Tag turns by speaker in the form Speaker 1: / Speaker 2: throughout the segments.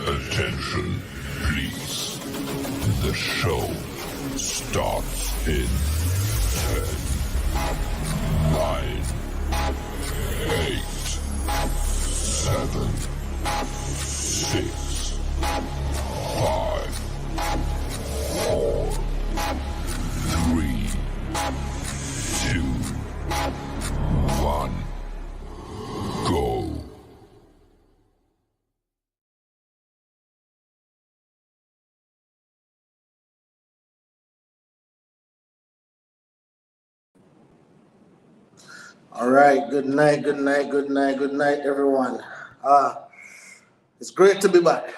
Speaker 1: Attention, please. The show starts in 10, 9, 8, 7, 6, 5, 4, 3, 2, 1, go.
Speaker 2: All right, good night, everyone. It's great to be back.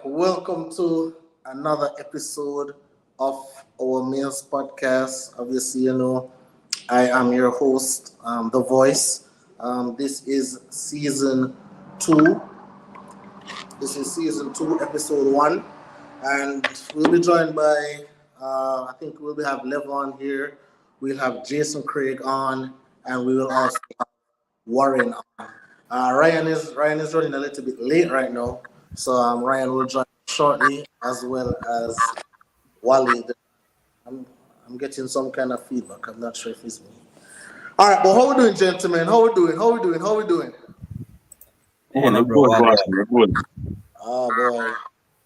Speaker 2: Welcome to another episode of our M.A.L.E.S podcast. Obviously, I am your host, The Voice. This is season 2. This is season 2, episode 1. And we'll be joined by, I think we'll have Levon here. We'll have Jason Craig on, and we will also have Warren on. Ryan is running a little bit late right now, so Ryan will join shortly, as well as Wally. I'm getting some kind of feedback. I'm not sure if it's me. All right, but how we doing, gentlemen? How we doing?
Speaker 3: Yeah, no, bro,
Speaker 1: We're good.
Speaker 2: Oh boy,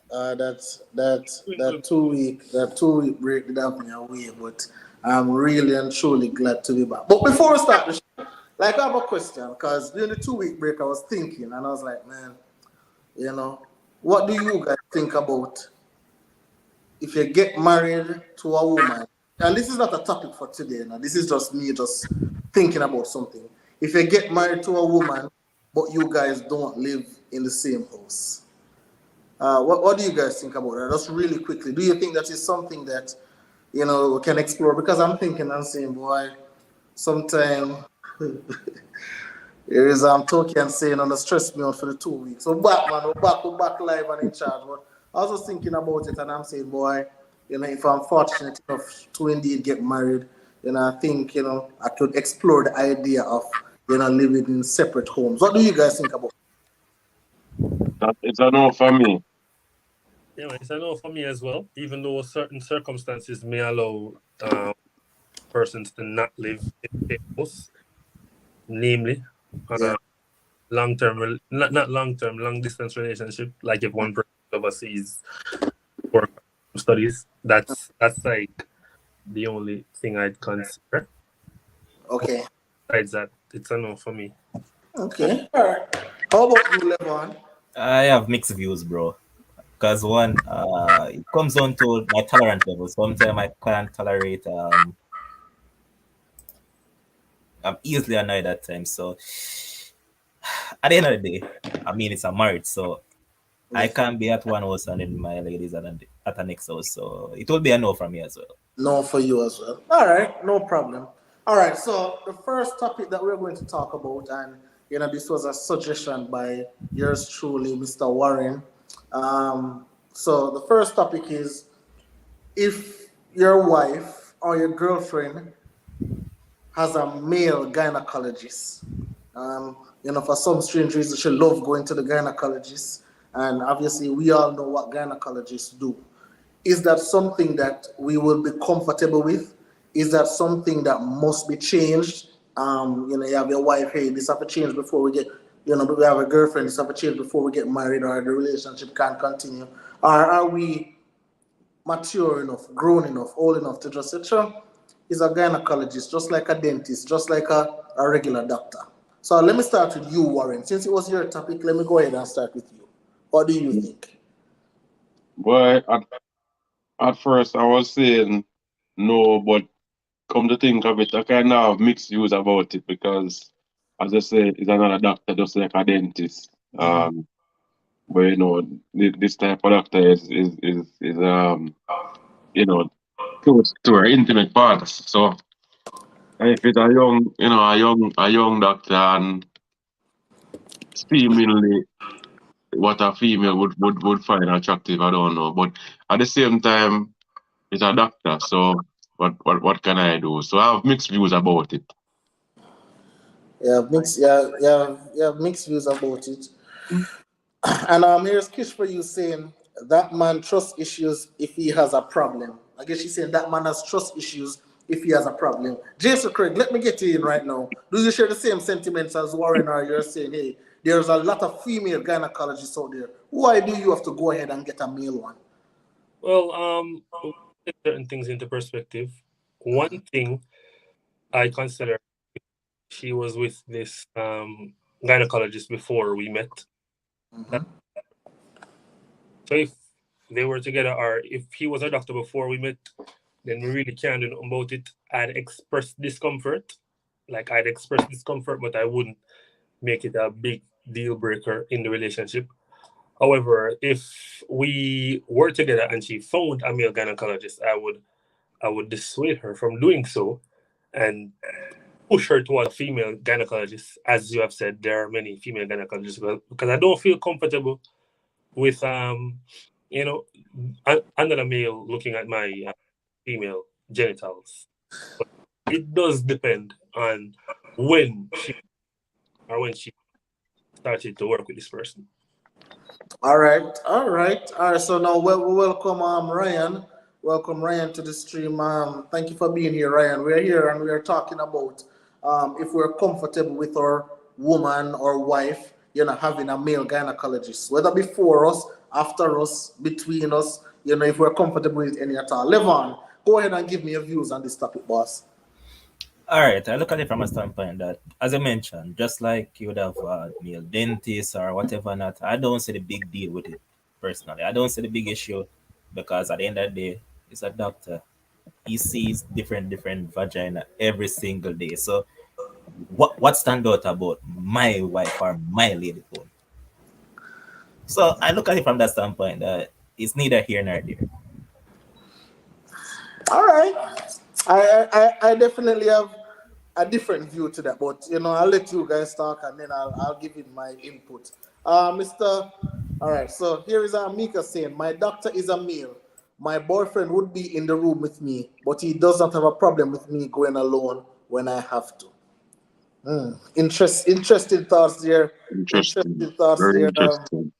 Speaker 2: that 2 week break did have me away, but I'm really and truly glad to be back. But before we start the show, I have a question, because during the 2 week break I was thinking, and I was like, man, what do you guys think about if you get married to a woman? And this is not a topic for today. Now, this is just me just thinking about something. If you get married to a woman, but you guys don't live in the same house, what do you guys think about that? Just really quickly, do you think that is something that we can explore? Because I'm thinking and saying, boy, sometime here is Tokyo saying on the stress me out for the 2 weeks. So back, man, we're back live and in charge. But I was just thinking about it, and I'm saying, boy, if I'm fortunate enough to indeed get married, I think I could explore the idea of living in separate homes. What do you guys think about
Speaker 1: That is a no for me.
Speaker 3: Yeah, it's a no for me as well. Even though certain circumstances may allow persons to not live in the house, namely long-term, not long-term, long-distance relationship. Like if one person overseas work studies, that's like the only thing I'd consider.
Speaker 2: Okay.
Speaker 3: Besides that, it's a no for me.
Speaker 2: Okay. All right. How about you, Levon?
Speaker 4: I have mixed views, bro. Because one, it comes down to my tolerance level. Sometimes I can't tolerate. I'm easily annoyed at times. So at the end of the day, it's a marriage, so I can't be at one house and then my ladies at the next house. So it will be a no from me as well.
Speaker 2: No for you as well. All right, no problem. All right, so the first topic that we're going to talk about, and this was a suggestion by yours truly, Mr. Warren. So the first topic is, if your wife or your girlfriend has a male gynecologist, for some strange reason she loves going to the gynecologist, and obviously we all know what gynecologists do. Is that something that we will be comfortable with? Is that something that must be changed? You have your wife, hey, this have to change before we get, we have a girlfriend, this have to change before we get married, or the relationship can't continue. Or are we mature enough, grown enough, old enough to just say, sure, he's a gynecologist, just like a dentist, just like a regular doctor. So let me start with you, Warren. Since it was your topic, let me go ahead and start with you. What do you think?
Speaker 1: Well, at first I was saying no, but come to think of it, I kind of have mixed views about it, because, as I say, he's another doctor, just like a dentist. But this type of doctor is close to our intimate parts. So if it's a young doctor, and seemingly what a female would find attractive, I don't know. But at the same time, it's a doctor, so what can I do? So I have mixed views about it.
Speaker 2: You have mixed views about it. And here's Kish for you saying that man trust issues if he has a problem. I guess she's saying that man has trust issues if he has a problem. Jason Craig, let me get you in right now. Do you share the same sentiments as Warren, or you're saying, hey, there's a lot of female gynecologists out there? Why do you have to go ahead and get a male one?
Speaker 3: Well, take certain things into perspective. One thing I consider, she was with this gynecologist before we met.
Speaker 2: Mhm.
Speaker 3: So if they were together, or if he was a doctor before we met, then we really can't do nothing about it. I'd express discomfort. Like, I'd express discomfort, but I wouldn't make it a big deal breaker in the relationship. However, if we were together and she found a male gynecologist, I would dissuade her from doing so and push her towards a female gynecologist. As you have said, there are many female gynecologists, because I don't feel comfortable with you know another male looking at my female genitals. But it does depend on when she started to work with this person.
Speaker 2: All right, all right, all right. So now we welcome Ryan. Welcome Ryan to the stream. Thank you for being here, Ryan. We're here and we are talking about if we're comfortable with our woman or wife, having a male gynecologist, whether before us, after us, between us, if we're comfortable with any at all. Levon, go ahead and give me your views on this topic, boss.
Speaker 4: All right, I look at it from a standpoint that, as I mentioned, just like you would have male dentist or whatever, not, I don't see the big deal with it personally. I don't see the big issue because at the end of the day, it's a doctor. He sees different vagina every single day. So what stand out about my wife or my lady bone? So I look at it from that standpoint that it's neither here nor there.
Speaker 2: All right. I definitely have a different view to that, but I'll let you guys talk and then I'll give it my input. Mr. All right, so here is Mika saying, my doctor is a male. My boyfriend would be in the room with me, but he does not have a problem with me going alone when I have to. Interesting thoughts there.
Speaker 1: Interesting.
Speaker 2: Interesting thoughts
Speaker 1: Very
Speaker 2: there.
Speaker 1: interesting.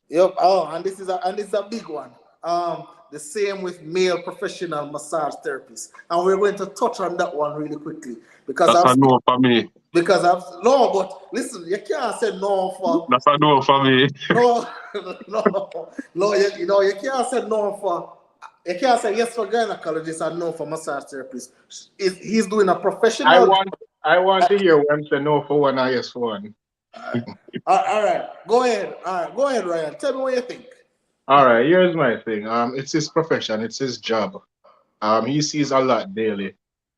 Speaker 2: Yep. Oh, and this is a big one. The same with male professional massage therapists, and we're going to touch on that one really quickly because
Speaker 1: That's a no for me.
Speaker 2: no, but listen, you can't say no for
Speaker 1: That's a no for me.
Speaker 2: no, no. You can't say no for. You can't say yes for gynecologist and no for massage therapist. He's doing a
Speaker 5: I
Speaker 2: professional.
Speaker 5: want I want to hear when say no for one and yes for one.
Speaker 2: All right, go ahead. All right, go ahead, Ryan. Tell me what you think.
Speaker 5: All right, here's my thing. It's his profession, it's his job. He sees a lot daily.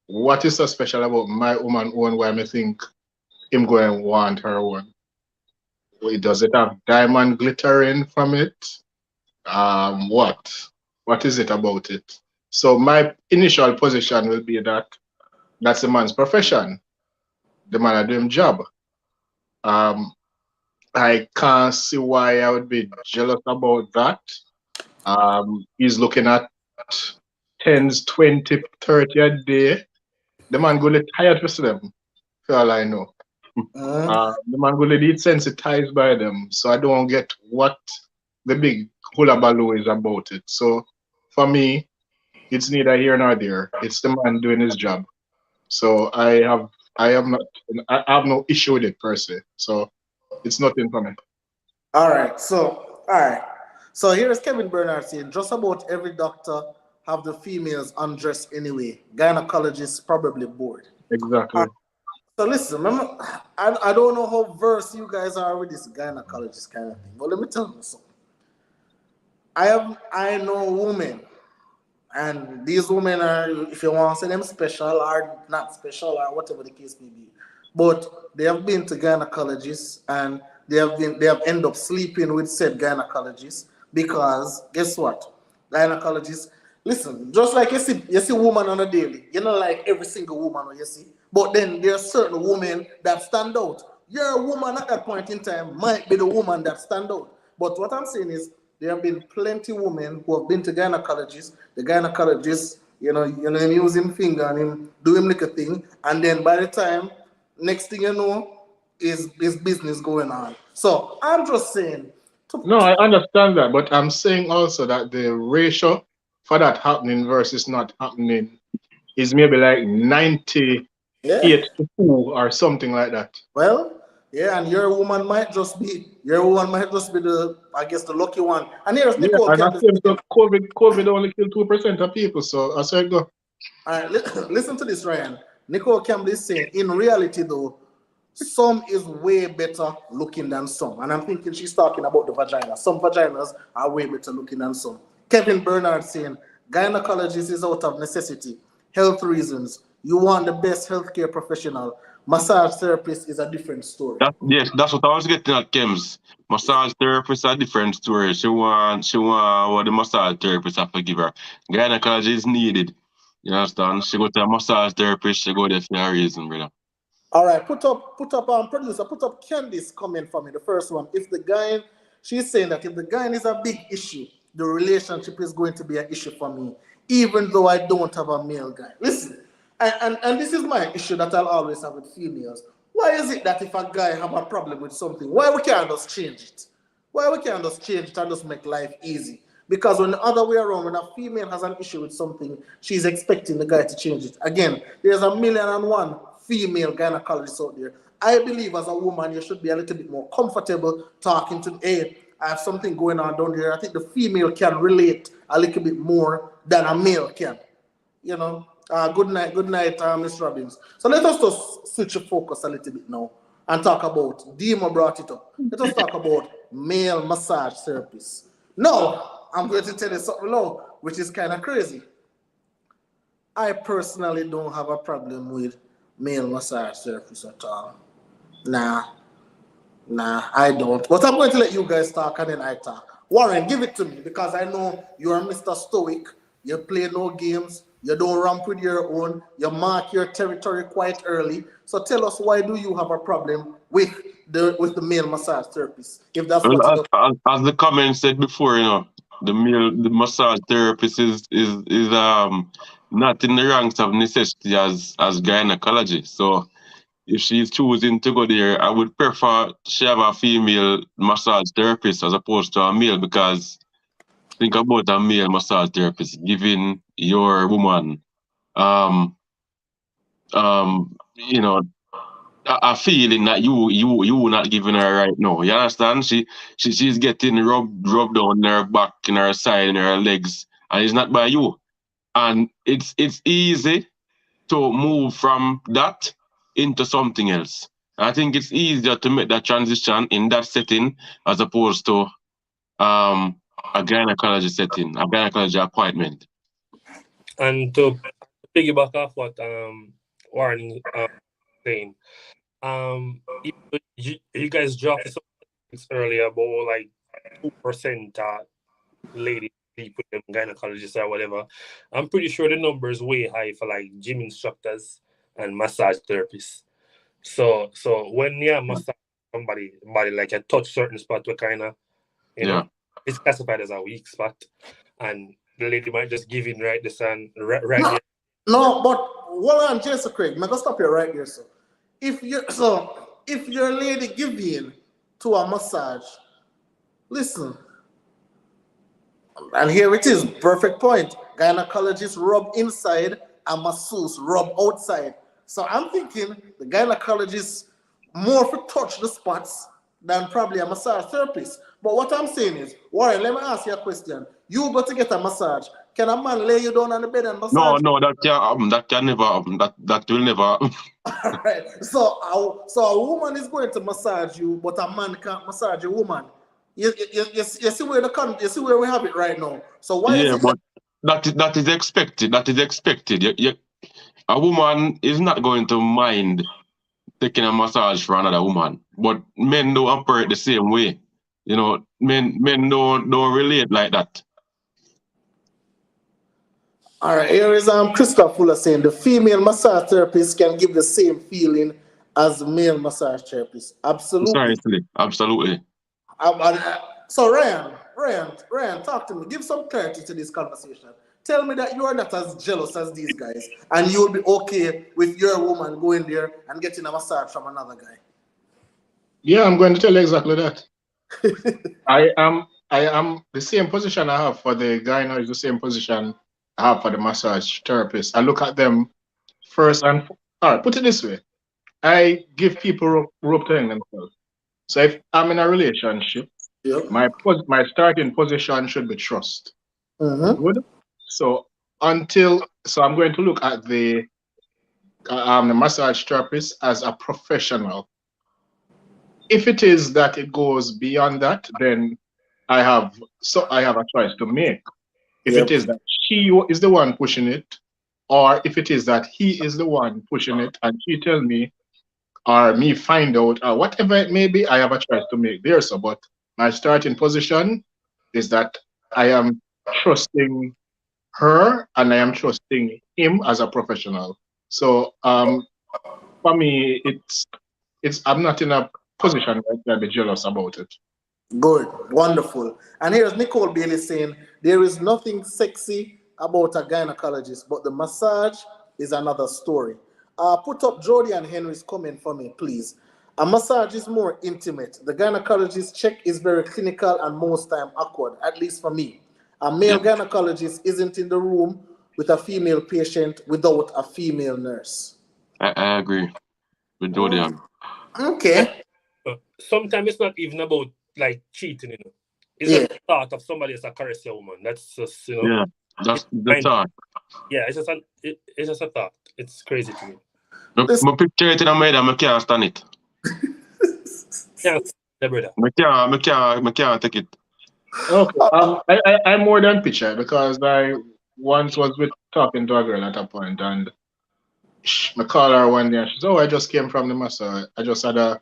Speaker 5: What is so special about my woman one why I think him go and want her one? Does it have diamond glittering from it? What? What is it about it? So my initial position will be that that's the man's profession. The man are doing job. Um, I can't see why I would be jealous about that. He's looking at tens, 20, 30 a day. The man go let tired for them, for all I know.
Speaker 2: Mhm.
Speaker 5: The man go let desensitized by them. So I don't get what the big hullabaloo is about it. So for me, it's neither here nor there. It's the man doing his job. So I have no issue with it per se. So it's nothing for me.
Speaker 2: All right. So here's Kevin Bernard saying just about every doctor have the females undressed anyway. Gynecologists probably bored. All
Speaker 5: Exactly.
Speaker 2: right, so listen, I don't know how versed you guys are with this gynecologist kind of thing, but let me tell you something. I know women, and these women are, if you want to say them special or not special or whatever the case may be, but they have been to gynecologists and they have ended up sleeping with said gynecologists because guess what? Gynecologists, listen, just like you see woman on a daily, like every single woman you see, but then there are certain women that stand out. Your woman at that point in time might be the woman that stand out. But what I'm saying is there have been plenty women who have been to gynecologists. The gynecologist, him use him finger and him do him like a thing, and then by the time next thing you know, is business going on. So I'm just saying,
Speaker 5: No, I understand that, but I'm saying also that the ratio for that happening versus not happening is maybe like 98
Speaker 2: Yeah.
Speaker 5: to 2 or something like that.
Speaker 2: Well, yeah, and your woman might just be the, I guess, the lucky one. And here's
Speaker 5: Yeah,
Speaker 2: Nicole
Speaker 5: and I
Speaker 2: Campbell
Speaker 5: think so
Speaker 2: saying,
Speaker 5: COVID only killed 2% of people. So I said go.
Speaker 2: all right, listen to this, Ryan. Nicole Campbell is saying, in reality, though, some is way better looking than some. And I'm thinking she's talking about the vagina. Some vaginas are way better looking than some. Kevin Bernard saying, gynecologist is out of necessity, health reasons. You want the best healthcare professional. Massage therapist is a different story.
Speaker 1: Yes, that's what I was getting at, Kems. Massage therapist a different story. She want what the massage therapist have to give her. Gynecology is needed. You understand? She go to a massage therapist, she go there for a reason, brother.
Speaker 2: All right, producer, put up Candice comment for me. The first one. If the guy, she's saying that if the guy is a big issue, the relationship is going to be an issue for me, even though I don't have a male guy. Listen, and this is my issue that I'll always have with females. Why is it that if a guy have a problem with something, why we can't just change it? Why we can't just change it and just make life easy? Because when the other way around, when a female has an issue with something, she's expecting the guy to change it. Again, there's 1,000,001 female gynecologists out there. I believe as a woman, you should be a little bit more comfortable talking to, hey, I have something going on down here. I think the female can relate a little bit more than a male can. You know, good night, Miss Robbins. So let us just switch the focus a little bit now and talk about, Dima brought it up. Let us talk about male massage therapists. Now, I'm going to tell you something now, which is kind of crazy. I personally don't have a problem with male massage therapists at all. Nah, I don't. But I'm going to let you guys talk and then I talk. Warren, give it to me because I know you're Mr. Stoic. You play no games. You don't ramp with your own. You mark your territory quite early. So tell us, why do you have a problem with the male massage therapist? If that's what you
Speaker 1: Well,
Speaker 2: do.
Speaker 1: as the comment said before, the massage therapist is not in the ranks of necessity as gynecology. So if she's choosing to go there, I would prefer she have a female massage therapist as opposed to a male, because think about a male massage therapist giving your woman um you know a feeling that you not giving her right now. You understand? She's getting rubbed on her back, in her side, in her legs, and it's not by you. And it's easy to move from that into something else. I think it's easier to make that transition in that setting as opposed to a gynecology setting, a gynecology appointment.
Speaker 3: And to piggyback off what Warren saying, you guys dropped something earlier about like 2% ladies sleep with them gynecologists or whatever. I'm pretty sure the number is way high for like gym instructors and massage therapists. So when you massage somebody body, like you touch certain spot where kind of,
Speaker 1: Yeah.
Speaker 3: it's classified as a weak spot, and the lady might just give in right this and right there.
Speaker 2: No, but hold on, Jason Craig. I'm gonna stop you right here, sir. If your lady give in to a massage, listen, and here it is, perfect point. Gynecologist rub inside and masseuse rub outside. So I'm thinking the gynecologist more for touch the spots than probably a massage therapist. But what I'm saying is, Warren, let me ask you a question. You go to get a massage. Can a man lay you down on the bed and massage?
Speaker 1: No, that can never happen. That will never happen.
Speaker 2: All right. So a woman is going to massage you, but a man can't massage a woman. You see where we have it right now. So why is
Speaker 1: Yeah,
Speaker 2: it
Speaker 1: but that is expected. That is expected. A woman is not going to mind taking a massage for another woman, but men don't operate the same way. Men don't relate like that.
Speaker 2: All right, here is Christopher Fuller saying the female massage therapist can give the same feeling as the male massage therapist. Absolutely.
Speaker 1: Absolutely.
Speaker 2: So Ryan, talk to me. Give some clarity to this conversation. Tell me that you are not as jealous as these guys, and you will be okay with your woman going there and getting a massage from another guy.
Speaker 5: Yeah, I'm going to tell you exactly that. I am the same position I have for the gyno is the same position I have for the massage therapist. I look at them first and all right, put it this way. I give people rope to hang themselves. So if I'm in a relationship,
Speaker 2: Yep.
Speaker 5: my starting position should be trust.
Speaker 2: Mm-hmm.
Speaker 5: Good. So I'm going to look at the massage therapist as a professional. If it is that it goes beyond that, then I have a choice to make. If it
Speaker 2: Yep.
Speaker 5: is that she is the one pushing it, or if it is that he is the one pushing it, and she tell me or me find out or whatever it may be, I have a choice to make there. So, but my starting position is that I am trusting her and I am trusting him as a professional. So, for me, it's I'm not in a position where I can be jealous about it.
Speaker 2: Good, wonderful. And here's Nicole Bailey saying there is nothing sexy about a gynecologist, but the massage is another story. Put up Jody and Henry's comment for me, please. A massage is more intimate. The gynecologist check is very clinical and most time awkward, at least for me. A male
Speaker 1: Yep.
Speaker 2: gynecologist isn't in the room with a female patient without a female nurse.
Speaker 1: I agree with
Speaker 2: Mm,
Speaker 1: Jodian.
Speaker 2: okay.
Speaker 3: Sometimes it's not even about like cheating, you know. It's
Speaker 2: Yeah.
Speaker 3: just the thought of somebody as a caress your woman. That's just, you know,
Speaker 1: Yeah,
Speaker 3: it's
Speaker 1: that's the
Speaker 3: mind.
Speaker 1: thought.
Speaker 3: Yeah, it's just a thought. It's crazy to me.
Speaker 2: Listen,
Speaker 1: My picture it in my head and I can't stand it.
Speaker 3: Yeah, the brother.
Speaker 1: I can't take it.
Speaker 5: Okay. I'm more than picture because I once was with talking to a girl at a point and I call her one day and she said, "Oh, I just came from the massage. I just had a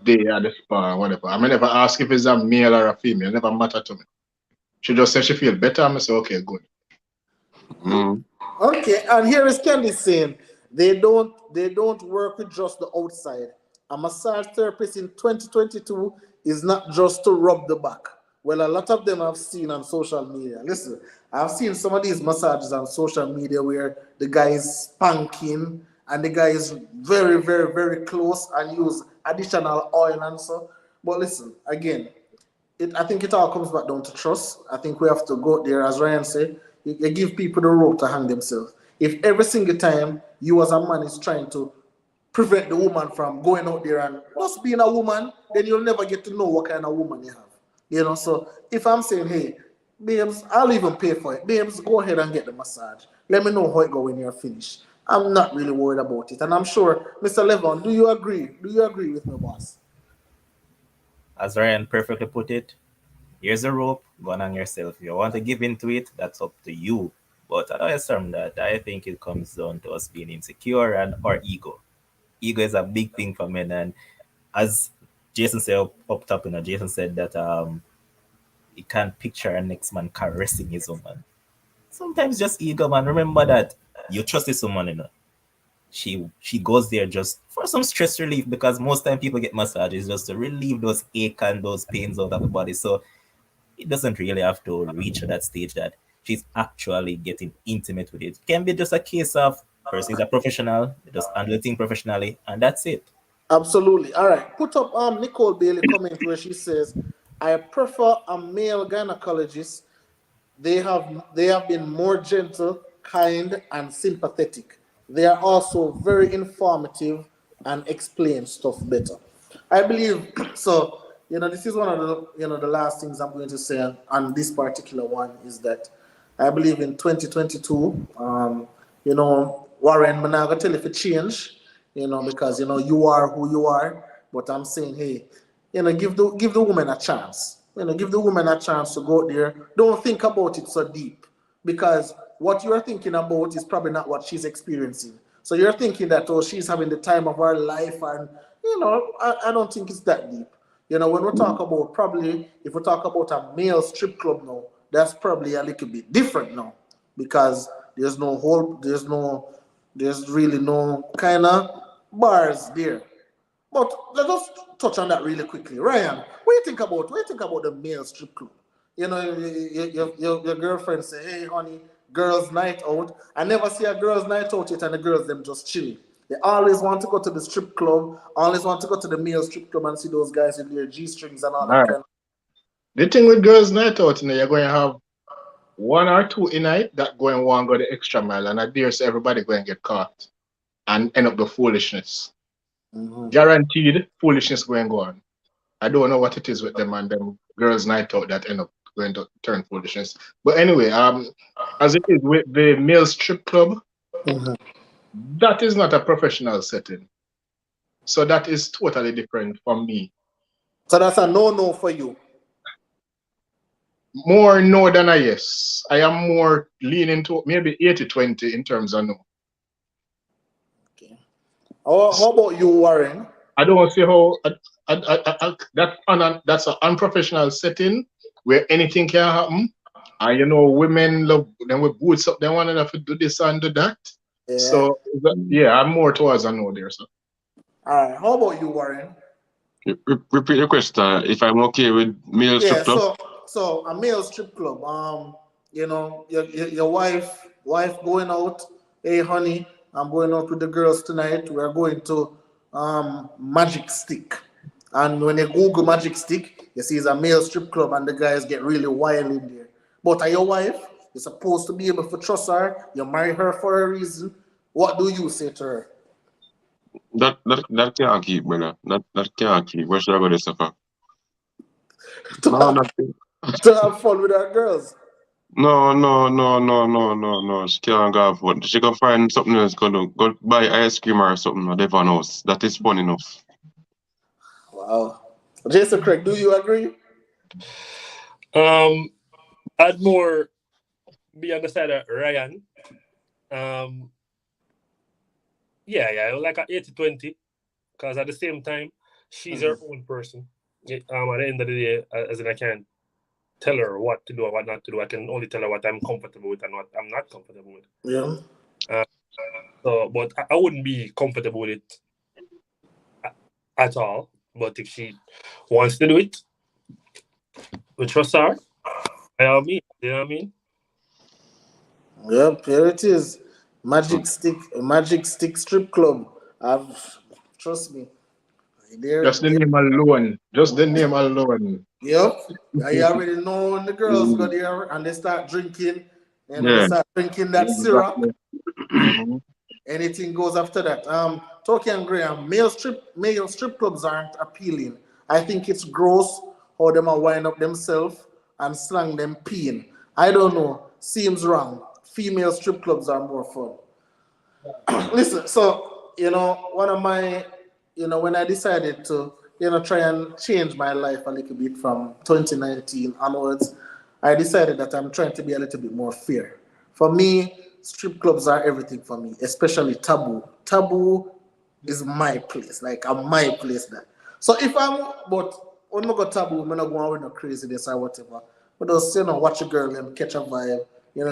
Speaker 5: day at the spa or whatever." I never ask if it's a male or a female. It never matter to me. She just said she feel better. I say, okay, good.
Speaker 1: Mm.
Speaker 2: okay, and here is Candy saying they don't work with just the outside. A massage therapist in 2022 is not just to rub the back. Well, a lot of them I've seen on social media. Listen, I've seen some of these massages on social media where the guy is spanking and the guy is very, very, very close and use additional oil and so. But listen, again, I think it all comes back down to trust. I think we have to go there, as Ryan said, you give people the rope to hang themselves. If every single time you as a man is trying to prevent the woman from going out there and just being a woman, then you'll never get to know what kind of woman you have. You know, so if I'm saying, hey, babes, I'll even pay for it. Babes, go ahead and get the massage. Let me know how it go when you're finished. I'm not really worried about it. And I'm sure, Mr. Levon, do you agree? Do you agree with me, boss?
Speaker 4: As Ryan perfectly put it, here's a rope, go on yourself. If you want to give into it, that's up to you. But aside from that, I think it comes down to us being insecure and our ego. Ego is a big thing for men, and as Jason said up top, Jason said that he can't picture a next man caressing his woman. Sometimes just ego, man. Remember that you trusted someone, she goes there just for some stress relief because most time people get massages just to relieve those ache and those pains out of the body. So it doesn't really have to reach that stage that she's actually getting intimate with it. It can be just a case of person is a professional, they just handle the thing professionally, and that's it.
Speaker 2: Absolutely. All right. Put up Nicole Bailey comment where she says, I prefer a male gynecologist. They have been more gentle, kind, and sympathetic. They are also very informative and explain stuff better. I believe so. This is one of the last things I'm going to say on this particular one is that I believe in 2022. Warren, I'm not gonna tell you if it change. Because you are who you are. But I'm saying, hey, give the woman a chance. Give the woman a chance to go out there. Don't think about it so deep because what you're thinking about is probably not what she's experiencing. So you're thinking that she's having the time of her life, and I don't think it's that deep. When we talk about probably if we talk about a male strip club now, that's probably a little bit different now because there's really no kind of bars there. But let us touch on that really quickly. Ryan, what do you think about the male strip club? Your girlfriend say, hey honey, girls night out. I never see a girls night out yet and the girls them just chilling. They always want to go to the strip club, always want to go to the male strip club and see those guys with their G strings and all
Speaker 5: All
Speaker 2: that
Speaker 5: right.
Speaker 2: kind of
Speaker 5: The thing with girls' night out, you know, you're going to have one or two in night that go and want to go the extra mile, and I dare say everybody going to get caught and end up the foolishness. Guaranteed foolishness going to go on. I don't know what it is with them and them girls' night out that end up going to turn foolishness. But anyway, as it is with the male strip club, that is not a professional setting. So that is totally different from me.
Speaker 2: So that's a no for you.
Speaker 5: More no than a yes. I am more leaning to maybe 80-20 in terms of no.
Speaker 2: Okay. How about you, Warren?
Speaker 5: I don't see how that's an unprofessional setting where anything can happen. And you know, women love them with boots up, they want to do this and do that.
Speaker 2: Yeah.
Speaker 5: So yeah, I'm more towards a no there. So
Speaker 2: All right. How about you, Warren?
Speaker 1: Repeat the question. If I'm okay with male strip club?
Speaker 2: So a male strip club. You know, your wife going out. Hey, honey, I'm going out with the girls tonight. We're going to Magic Stick. And when you Google Magic Stick, you see it's a male strip club, and the guys get really wild in there. But your wife, you're supposed to be able to trust her. You marry her for a reason. What do you say to her?
Speaker 1: That can't keep, brother. That can't keep. Where should I go this suffer? No,
Speaker 2: To have fun with our girls.
Speaker 1: No. She can't go have fun. She can find something else. Go buy ice cream or something at Devon house. That is fun enough.
Speaker 2: Wow. Jason Craig, do you agree?
Speaker 3: I'd more be on the side of Ryan. Yeah, like an 80-20. Because at the same time, she's her own person. At the end of the day, as in I can't tell her what to do or what not to do. I can only tell her what I'm comfortable with and what I'm not comfortable with.
Speaker 2: Yeah.
Speaker 3: But I wouldn't be comfortable with it at all. But if she wants to do it, we trust her. By all means, you know what I mean?
Speaker 2: Yep, here it is. Magic Stick Strip Club. Trust me.
Speaker 5: just the name alone. Just the name alone.
Speaker 2: Yep. You already know when the girls go there and they start drinking. And they start drinking that syrup. Anything goes after that. Toki and Graham, male strip clubs aren't appealing. I think it's gross how them are wind up themselves and slang them peeing. I don't know. Seems wrong. Female strip clubs are more fun. Listen, so one of my when I decided to try and change my life a little bit from 2019 onwards, I decided that I'm trying to be a little bit more fair. For me, strip clubs are everything for me, especially Taboo. Taboo is my place, like my place there. So but when I go Taboo, I'm not going with no craziness or whatever. But just watch a girl and catch a vibe,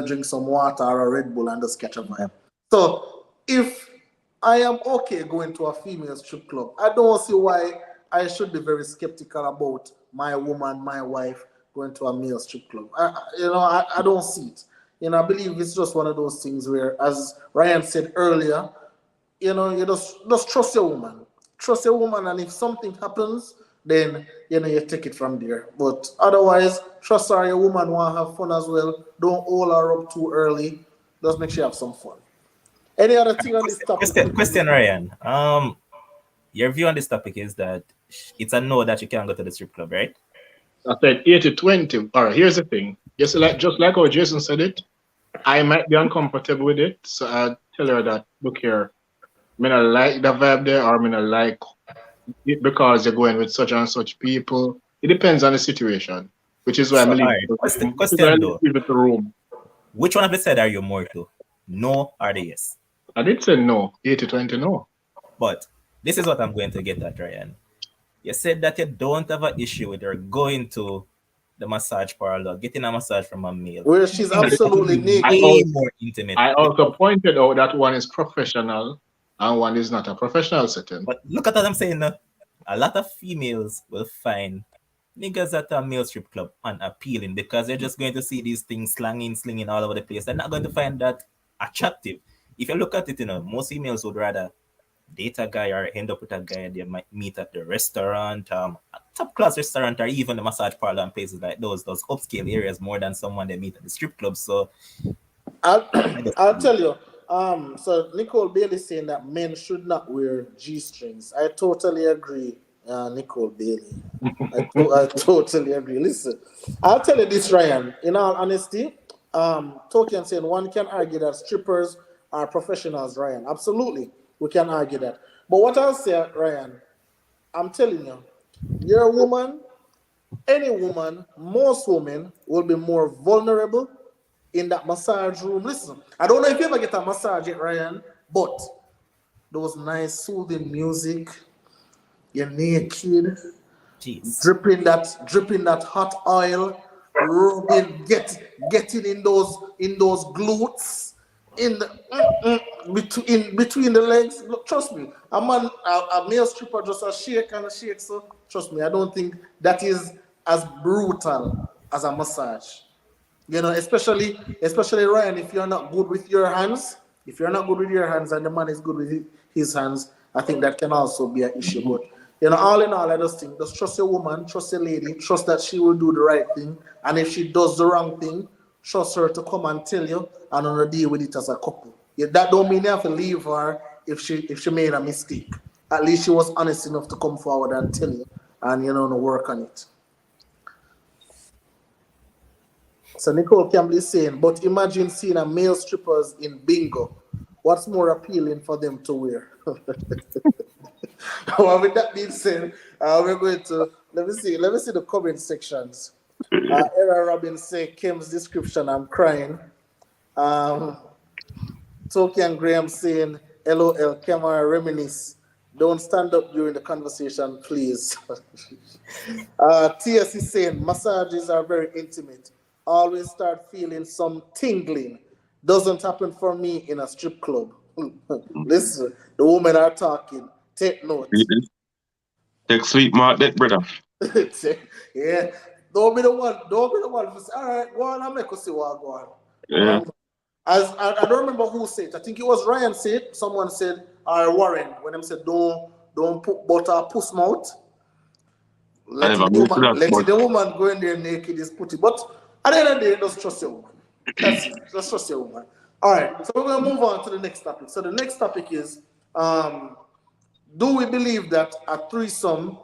Speaker 2: drink some water or a Red Bull and just catch a vibe. So if I am okay going to a female strip club, I don't see why I should be very skeptical about my woman, my wife going to a male strip club. I don't see it. I believe it's just one of those things where, as Ryan said earlier, you just trust your woman. Trust your woman, and if something happens, then you take it from there. But otherwise, trust her. Your woman want to have fun as well. Don't hold her up too early. Just make sure you have some fun. Any other thing on this topic?
Speaker 4: Question, Ryan. Your view on this topic is that it's a no that you can't go to the strip club, right?
Speaker 5: I said 80-20. All right, here's the thing. Just like how Jason said it, I might be uncomfortable with it. So I tell her that, look here, I don't like the vibe there, or I don't like it because you're going with such and such people. It depends on the situation, which is why I'm leaving the room.
Speaker 4: Which one of the said are you more to? No or the yes?
Speaker 5: I did say no, 80-20 no.
Speaker 4: But this is what I'm going to get at, Ryan. You said that you don't have an issue with her going to the massage parlor, getting a massage from a male.
Speaker 2: Where she's absolutely naked.
Speaker 4: More intimate.
Speaker 5: I also pointed out that one is professional and one is not a professional setting.
Speaker 4: But look at what I'm saying now. A lot of females will find niggas at a male strip club unappealing because they're just going to see these things slinging all over the place. They're not going to find that attractive. If you look at it, most females would rather date a guy or end up with a guy they might meet at the restaurant, top class restaurant or even the massage parlor and places like those upscale areas more than someone they meet at the strip club. So
Speaker 2: I'll,
Speaker 4: I just
Speaker 2: I'll tell you. So Nicole Bailey saying that men should not wear G-strings. I totally agree, Nicole Bailey. I totally agree. Listen, I'll tell you this, Ryan. In all honesty, Tolkien saying one can argue that strippers are professionals, Ryan. Absolutely, we can argue that. But what I'll say, Ryan, I'm telling you, you're a woman. Any woman, most women will be more vulnerable in that massage room. Listen, I don't know if you ever get a massage yet, Ryan, but those nice soothing music, you're naked,
Speaker 4: jeez.
Speaker 2: dripping that hot oil, rubbing, getting in those glutes, in the between the legs. Look, trust me, a male stripper just a shake and a shake. So trust me, I don't think that is as brutal as a massage. Especially Ryan, if you're not good with your hands, and the man is good with his hands, I think that can also be an issue. But all in all, I just think just trust your woman, trust your lady, trust that she will do the right thing, and if she does the wrong thing, trust her to come and tell you, and on deal with it as a couple. That don't mean you have to leave her if she made a mistake. At least she was honest enough to come forward and tell you, and work on it. So Nicole Campbell is saying, but imagine seeing a male strippers in bingo. What's more appealing for them to wear? Well, with that being said, we're going to let me see the comment sections. Era Robin say Kim's description, I'm crying. Tokian Graham saying, LOL, camera reminisce. Don't stand up during the conversation, please. TS is saying, massages are very intimate. Always start feeling some tingling. Doesn't happen for me in a strip club. Listen, the women are talking. Take notes.
Speaker 1: Take sweet mark that, brother.
Speaker 2: Yeah. Don't be the one. To say, all right, go on and make us see what go on.
Speaker 1: Yeah.
Speaker 2: As I don't remember who said it. I think it was Ryan said. Someone said, Warren, when them said don't put butter puss mouth. Letting the woman go in there naked is putty. But at the end of the day, just trust your woman. That's it. Just trust your woman. All right. So we're gonna move on to the next topic. So the next topic is do we believe that a threesome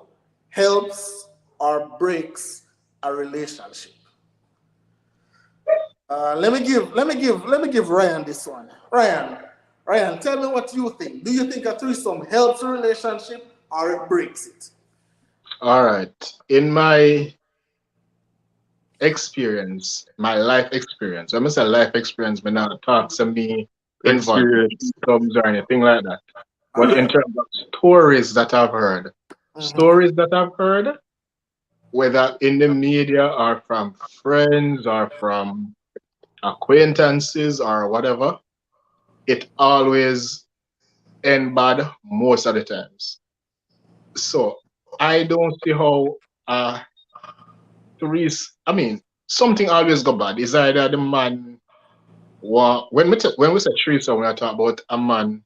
Speaker 2: helps or breaks a relationship? Let me give Ryan this one. Ryan, tell me what you think. Do you think a threesome helps a relationship or it breaks it?
Speaker 5: All right. In my experience, my life experience, when I say life experience, but not talk to me involved thumbs or anything like that. But in terms of stories that I've heard, whether in the media or from friends or from acquaintances or whatever, it always end bad most of the times. So I don't see how something always go bad. It's either the man when we say threesome, we are talking about a man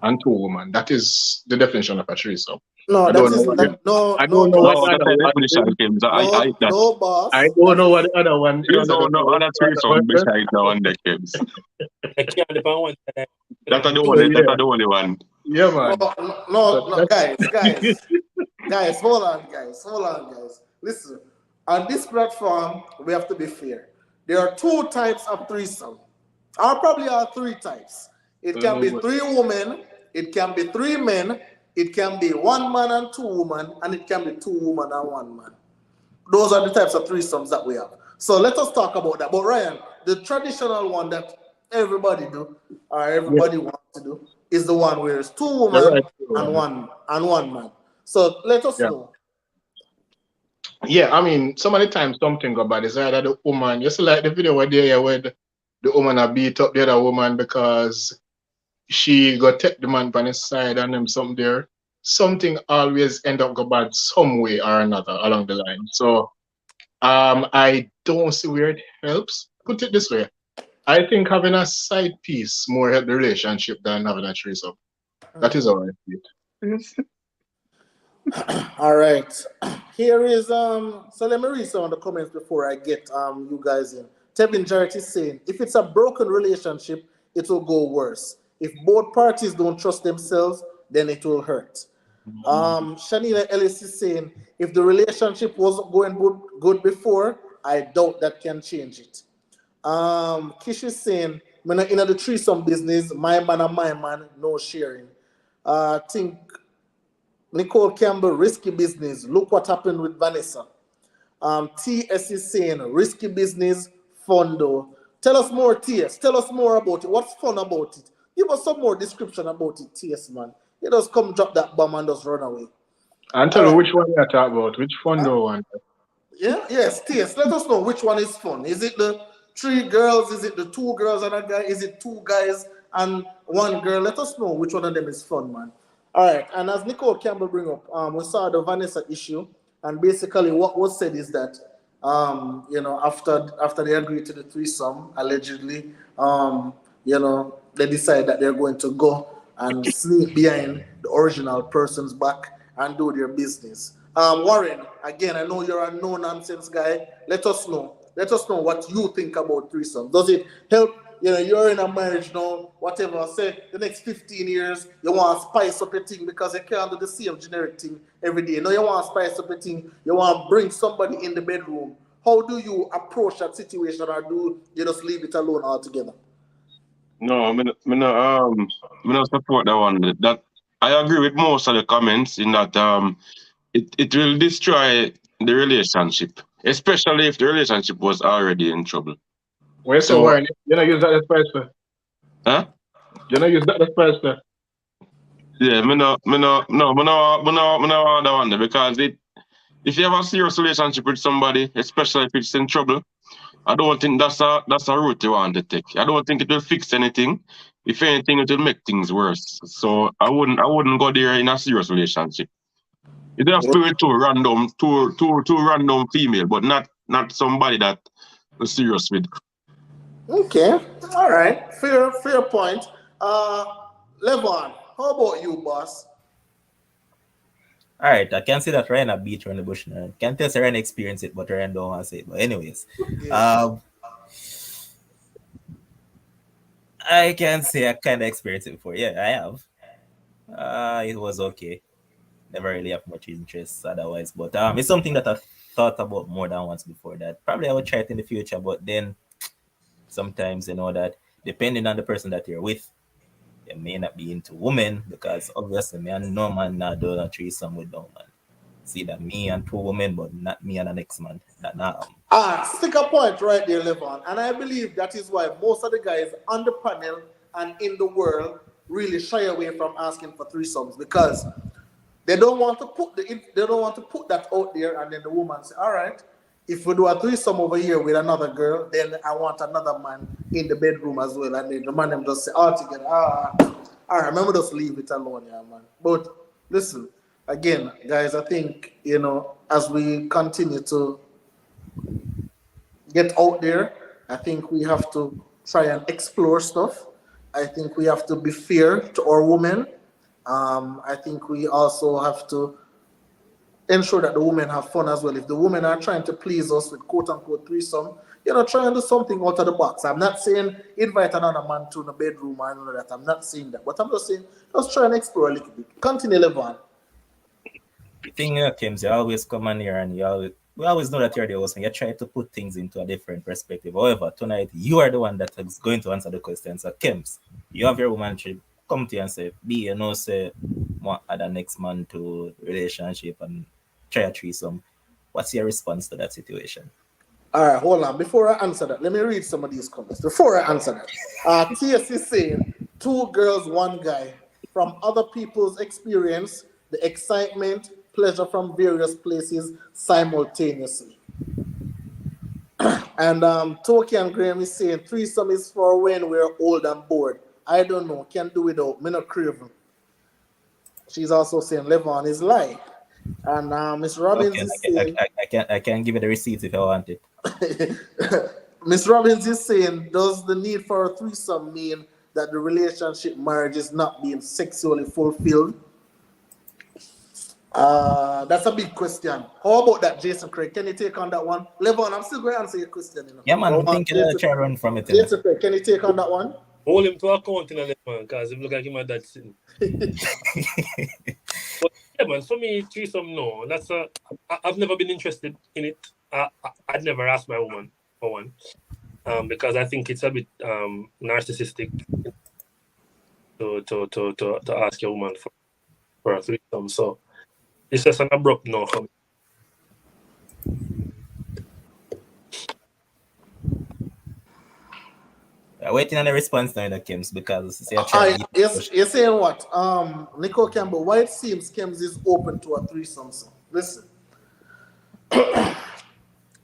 Speaker 5: and two women. That is the definition of a threesome.
Speaker 2: No,
Speaker 5: I
Speaker 2: that
Speaker 5: don't
Speaker 2: is
Speaker 5: know
Speaker 2: not. No,
Speaker 5: I don't know
Speaker 2: boss.
Speaker 5: what the
Speaker 1: That's
Speaker 5: other
Speaker 1: the
Speaker 5: one
Speaker 1: definition,
Speaker 5: is.
Speaker 1: Kim.
Speaker 2: No, boss.
Speaker 5: I don't know what the other one
Speaker 1: You
Speaker 5: is.
Speaker 1: don't know other threesome besides the one that Kims.
Speaker 3: I can't depend on one.
Speaker 1: That's the only one.
Speaker 5: Yeah, man.
Speaker 2: No, guys, hold on, guys. Listen, on this platform, we have to be fair. There are two types of threesome. Or probably are three types. It can be three women, it can be three men, it can be one man and two women, and it can be two women and one man. Those are the types of threesomes that we have. So let us talk about that. But Ryan, the traditional one that everybody do or everybody wants to do is the one where it's two women and one man. So let us know.
Speaker 5: Yeah, I mean, so many times something go bad. It's either the woman, you see like the video where the woman a beat up the other woman because she got take the man on his side and them something there. Something always end up go bad some way or another along the line. So I don't see where it helps. Put it this way. I think having a side piece more help the relationship than having a threesome. That is how I see it.
Speaker 2: All right. Here is so let me read some of the comments before I get you guys in. Tevin Jarrett is saying if it's a broken relationship, it will go worse. If both parties don't trust themselves, then it will hurt. Shanina Ellis is saying if the relationship wasn't going good before, I doubt that can change it. Kish is saying, when in the threesome business, my man and my man, no sharing. Think Nicole Campbell, risky business. Look what happened with Vanessa. TS is saying, risky business, fun though. Tell us more, TS. Tell us more about it. What's fun about it? Give us some more description about it, TS, man. You just come drop that bomb and just run away.
Speaker 5: And
Speaker 2: All
Speaker 5: tell me
Speaker 2: right.
Speaker 5: which one you're talking about, which
Speaker 2: Huh?
Speaker 5: Fondo one.
Speaker 2: Yeah, yes, TS. Let us know which one is fun. Is it the three girls? Is it the two girls and a guy? Is it two guys and one girl? Let us know which one of them is fun, man. All right. And as Nicole Campbell bring up, we saw the Vanessa issue, and basically what was said is that, after they agreed to the threesome, allegedly, they decide that they're going to go and sneak behind the original person's back and do their business. Warren, again, I know you're a no nonsense guy. Let us know. Let us know what you think about threesome. Does it help? You're in a marriage now, whatever. Say the next 15 years, you want to spice up your thing because you can't do the same generic thing every day. No, you want to spice up your thing. You want to bring somebody in the bedroom. How do you approach that situation, or do you just leave it alone altogether?
Speaker 1: No, me not support that one. That I agree with most of the comments in that it will destroy the relationship, especially if the relationship was already in trouble.
Speaker 5: Where you say,
Speaker 1: So,
Speaker 5: Warren, you know, use that as first.
Speaker 1: huh?
Speaker 5: You know, use that as first.
Speaker 1: Yeah, me no want that one there because if you have a serious relationship with somebody, especially if it's in trouble, I don't think that's a route you want to take. I don't think it will fix anything. If anything, it will make things worse. So I wouldn't go there in a serious relationship. You don't have to be with two random female, but not somebody that you're serious with.
Speaker 2: Okay, all right, fair point. Uh, Levon, how about you, boss?
Speaker 4: All right, I can see that Ryan a beat around the bush now. Can tell Ryan experience it, but Ryan don't want to say it. But anyways,
Speaker 2: Yeah.
Speaker 4: um, I can say I kind of experienced it before. Yeah, I have. It was okay. Never really have much interest otherwise, but it's something that I thought about more than once before. That probably I would try it in the future, but then sometimes you know that depending on the person that you're with, you may not be into women because obviously me and no man not doing a threesome with no man. See that me and two women, but not me and the next man. That not
Speaker 2: Stick a point right there, Levon. And I believe that is why most of the guys on the panel and in the world really shy away from asking for threesomes because they don't want to put that out there, and then the woman say, all right, if we do a threesome over here with another girl, then I want another man in the bedroom as well. And then the man them just say all together, all right, remember just leave it alone, yeah, man. But listen, again, guys, I think, as we continue to get out there, I think we have to try and explore stuff. I think we have to be fair to our women. I think we also have to ensure that the women have fun as well. If the women are trying to please us with quote unquote threesome, try and do something out of the box. I'm not saying invite another man to the bedroom or none of that. I'm not saying that. But I'm just saying let's try and explore a little bit. Continue, Levon.
Speaker 4: the thing, Kims. You always come on here and we always know that you're the host and you try to put things into a different perspective. However, tonight you are the one that is going to answer the question. So, Kims, you have your womanship. Come to you and say, B, say, want add the next man to relationship and try a threesome. What's your response to that situation?
Speaker 2: All right, hold on. Before I answer that, let me read some of these comments. Before I answer that, TS is saying two girls, one guy. From other people's experience, the excitement, pleasure from various places simultaneously. And Toki and Graham is saying threesome is for when we're old and bored. I don't know, can do without. Me not craving. She's also saying Levon is lie. And Miss Robbins
Speaker 4: Okay,
Speaker 2: is saying
Speaker 4: I can give you the receipts if I want it.
Speaker 2: Miss Robbins is saying, does the need for a threesome mean that the relationship marriage is not being sexually fulfilled? That's a big question. How about that, Jason Craig? Can you take on that one? Levon, I'm still going to answer your question. You know.
Speaker 4: Yeah, man,
Speaker 2: But
Speaker 4: I'm thinking
Speaker 2: Jason,
Speaker 4: try run from it.
Speaker 2: Jason Craig, can you take on that one?
Speaker 3: Hold him to account in a man, because it look like him and that sitting. But yeah, man, for me, threesome, no. I've never been interested in it. I'd never asked my woman for one. Because I think it's a bit narcissistic to ask your woman for a threesome. So it's just an abrupt no for me.
Speaker 4: Waiting on the response now, Kims, because
Speaker 2: you're saying what? Nico Campbell, why it seems Kims is open to a threesome. So listen,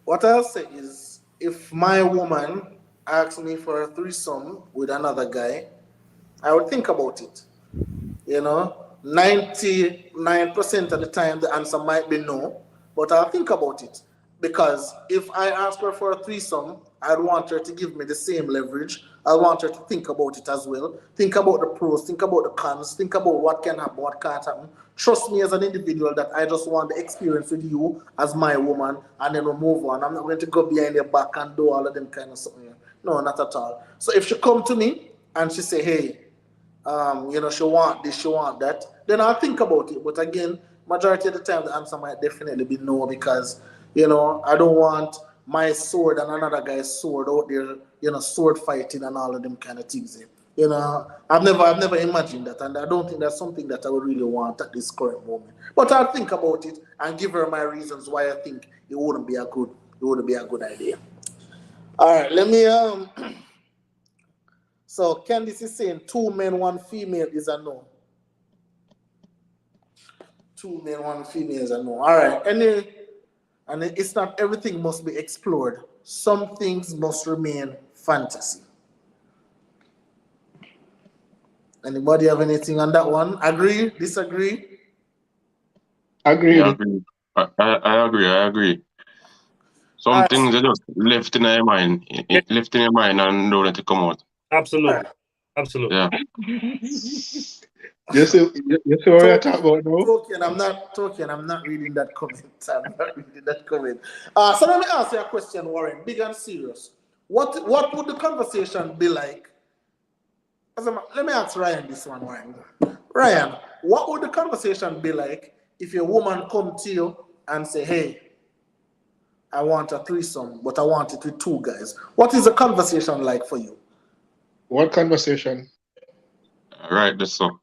Speaker 2: what I'll say is, if my woman asks me for a threesome with another guy, I would think about it. 99% of the time the answer might be no, but I'll think about it. Because if I ask her for a threesome, I'd want her to give me the same leverage. I want her to think about it as well. Think about the pros, think about the cons, think about what can happen, what can't happen. Trust me as an individual that I just want the experience with you as my woman, and then we'll move on. I'm not going to go behind your back and do all of them kind of something. No, not at all. So if she come to me and she say, hey, she want this, she want that, then I'll think about it. But again, majority of the time the answer might definitely be no, because I don't want my sword and another guy's sword out there, sword fighting and all of them kind of things. I've never imagined that, and I don't think that's something that I would really want at this current moment. But I'll think about it and give her my reasons why I think it wouldn't be a good idea. All right, let me So Candice is saying 2 men, 1 female is a no. 2 men, 1 female is a no. All right. And it's not everything must be explored. Some things must remain fantasy. Anybody have anything on that one? Agree? Disagree?
Speaker 5: Agreed.
Speaker 1: Yeah, I agree. Some things are just left in your mind, and don't let it come out.
Speaker 3: Absolutely. Absolutely.
Speaker 1: Yeah.
Speaker 5: You see what we're talking about now?
Speaker 2: I'm not reading that comment. I'm not reading that comment. So let me ask you a question, Warren, big and serious. What would the conversation be like? Let me ask Ryan this one, Warren. Ryan, what would the conversation be like if your woman come to you and say, hey, I want a threesome, but I want it with 2 guys? What is the conversation like for you?
Speaker 5: What conversation?
Speaker 1: Right, that's so.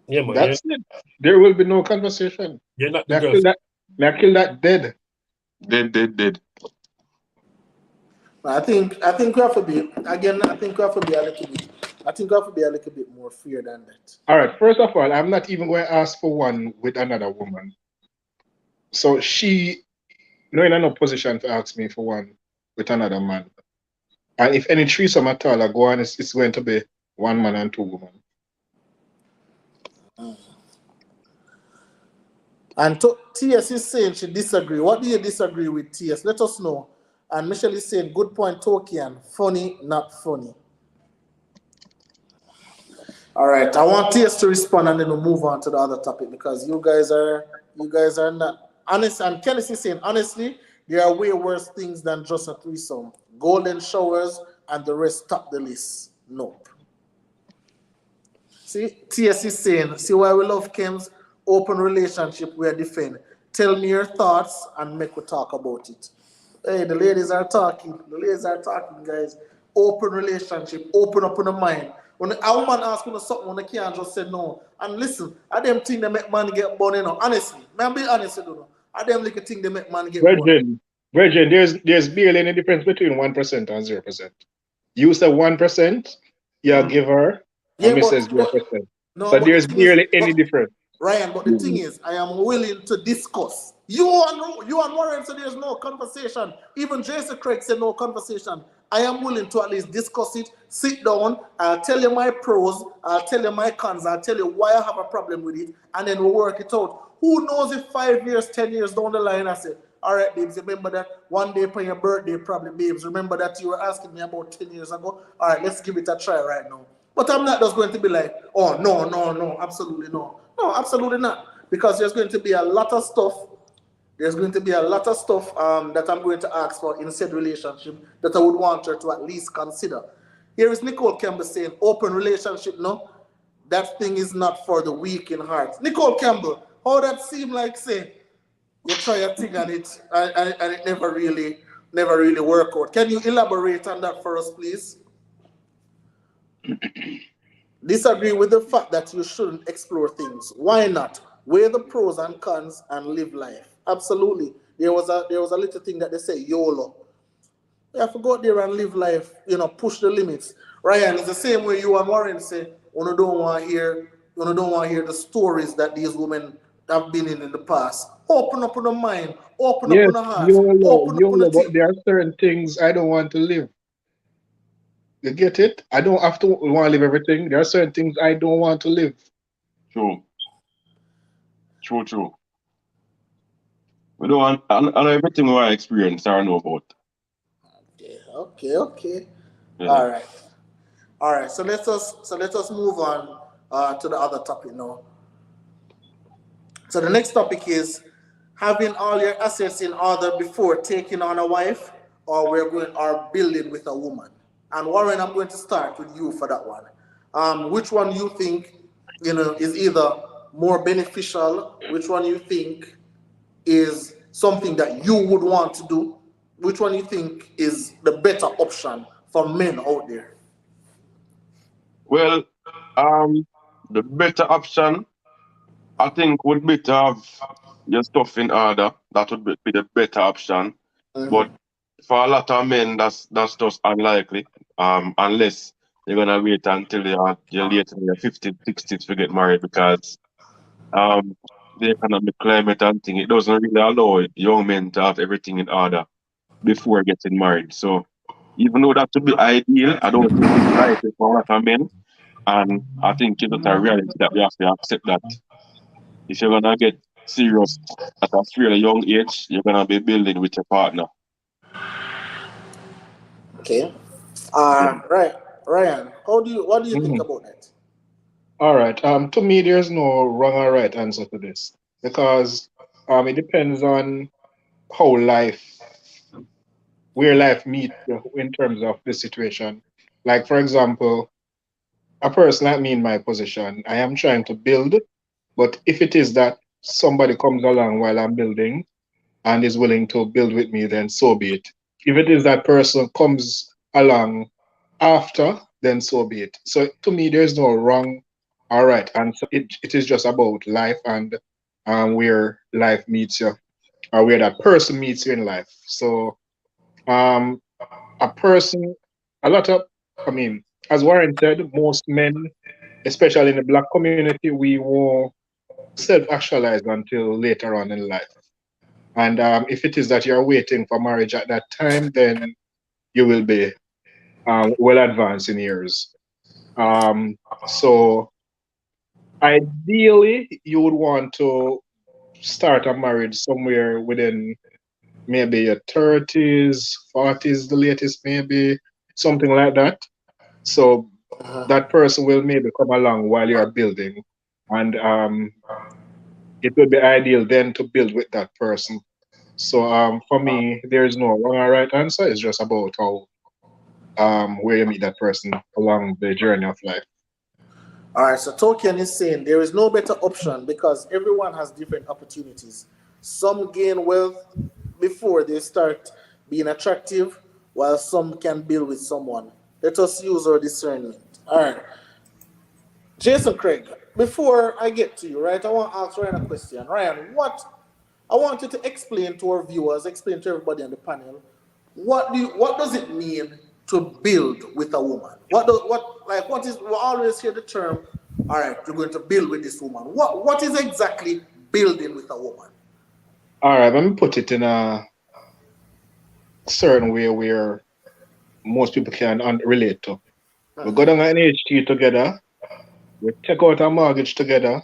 Speaker 3: Yeah, man.
Speaker 5: That's it. There will be no conversation.
Speaker 3: You're not the girl.
Speaker 5: Kill that dead.
Speaker 1: Dead.
Speaker 2: I think we have to be a little bit. I think we have to be a little bit more fair than that.
Speaker 5: All right. First of all, I'm not even going to ask for one with another woman. So she, in no position to ask me for one with another man. And if any threesome at all, I go on, it's going to be 1 man and 2 women.
Speaker 2: And TS is saying she disagree. What do you disagree with, TS? Let us know. And Michelle is saying, good point, Tokian. Funny, not funny. All right, I want TS to respond and then we'll move on to the other topic, because you guys are not honest. And Kenneth is saying, honestly, there are way worse things than just a threesome. Golden showers and the rest top the list. Nope. See, TS is saying, see why we love Kims? Open relationship, we are defend. Tell me your thoughts and make we talk about it. Hey, the ladies are talking. Guys. Open relationship, open up in the mind. When a woman asks you something, when they can't just say no. And listen, I them think they make man get born, honestly. Man, be honest, I them like a thing they make man get born.
Speaker 5: Virgin, there's barely any difference between 1% and 0%. You say 1%, you give her, and me says 0%.
Speaker 2: No,
Speaker 5: so there's barely any difference.
Speaker 2: Ryan, but the thing is, I am willing to discuss. You and Warren said there's no conversation. Even Jason Craig said no conversation. I am willing to at least discuss it, sit down, I'll tell you my pros, I'll tell you my cons, I'll tell you why I have a problem with it, and then we'll work it out. Who knows if 5 years, 10 years down the line, I say, all right, babes, remember that one day for your birthday, probably, babes, remember that you were asking me about 10 years ago? All right, let's give it a try right now. But I'm not just going to be like, oh, no, absolutely no. No, absolutely not. Because there's going to be a lot of stuff. There's going to be a lot of stuff that I'm going to ask for in said relationship that I would want her to at least consider. Here is Nicole Campbell saying, open relationship, no? That thing is not for the weak in heart. Nicole Campbell, how that seem like, say, you try a thing and it never really work out. Can you elaborate on that for us, please? Disagree with the fact that you shouldn't explore things. Why not? Weigh the pros and cons and live life. Absolutely. There was a little thing that they say, YOLO. You have to go out there and live life, push the limits. Ryan, it's the same way you and Warren say, you don't want to hear the stories that these women have been in the past. Open up on the mind, open up
Speaker 5: Yes,
Speaker 2: on the heart,
Speaker 5: YOLO,
Speaker 2: open up on the
Speaker 5: YOLO, but
Speaker 2: thing.
Speaker 5: there are certain things I don't want to live. You get it? I don't have to want to live everything. There are certain things I don't want to live.
Speaker 1: True. True. We don't want and everything we experience or know about.
Speaker 2: Okay.
Speaker 1: Yeah.
Speaker 2: All right. All right. So let us move on to the other topic now. So the next topic is having all your assets in order before taking on a wife, or building with a woman. And Warren, I'm going to start with you for that one. Which one you think is either more beneficial? Which one you think is something that you would want to do? Which one you think is the better option for men out there?
Speaker 1: Well, the better option I think would be to have your stuff in order. That would be the better option. But
Speaker 2: Mhm.
Speaker 1: for a lot of men, that's just unlikely. Unless you're gonna wait until you're late in your 50s, 60s to get married because um the economic climate and thing, it doesn't really allow young men to have everything in order before getting married. So even though that would be ideal, I don't think it's likely for a lot of men. And I think it's a reality that we have to accept that if you're gonna get serious at a fairly young age, you're gonna be building with your partner.
Speaker 2: Okay.
Speaker 1: Yeah.
Speaker 2: Right. Ryan, what do you think
Speaker 5: Mhm.
Speaker 2: about that?
Speaker 5: All right. To me, there's no wrong or right answer to this because it depends on how where life meets you in terms of the situation. Like, for example, a person like me in my position, I am trying to build, but if it is that somebody comes along while I'm building and is willing to build with me, then so be it. If it is that person comes along after, then so be it. So to me, there's no wrong or right answer. It is just about life and where life meets you or where that person meets you in life. So um, a person, a lot of, I mean, as Warren said, most men, especially in the black community, we won't self-actualize until later on in life. And if it is that you're waiting for marriage at that time, then you will be well advanced in years. So ideally, you would want to start a marriage somewhere within maybe your 30s, 40s, the latest, maybe something like that. So
Speaker 2: Uh-huh.
Speaker 5: that person will maybe come along while you're building, and it would be ideal then to build with that person. So for me, there is no wrong or right answer. It's just about how where you meet that person along the journey of life.
Speaker 2: All right, so Tolkien is saying there is no better option because everyone has different opportunities. Some gain wealth before they start being attractive, while some can build with someone. Let us use our discernment. All right, Jason Craig, before I get to you, right, I want to ask Ryan a question. Ryan, I want you to explain to our viewers, explain to everybody on the panel, what does it mean to build with a woman? We always hear the term, all right, you're going to build with this woman. What is exactly building with a woman?
Speaker 5: All right, let me put it in a certain way where most people can relate to. We go down an HT together, we take out a mortgage together,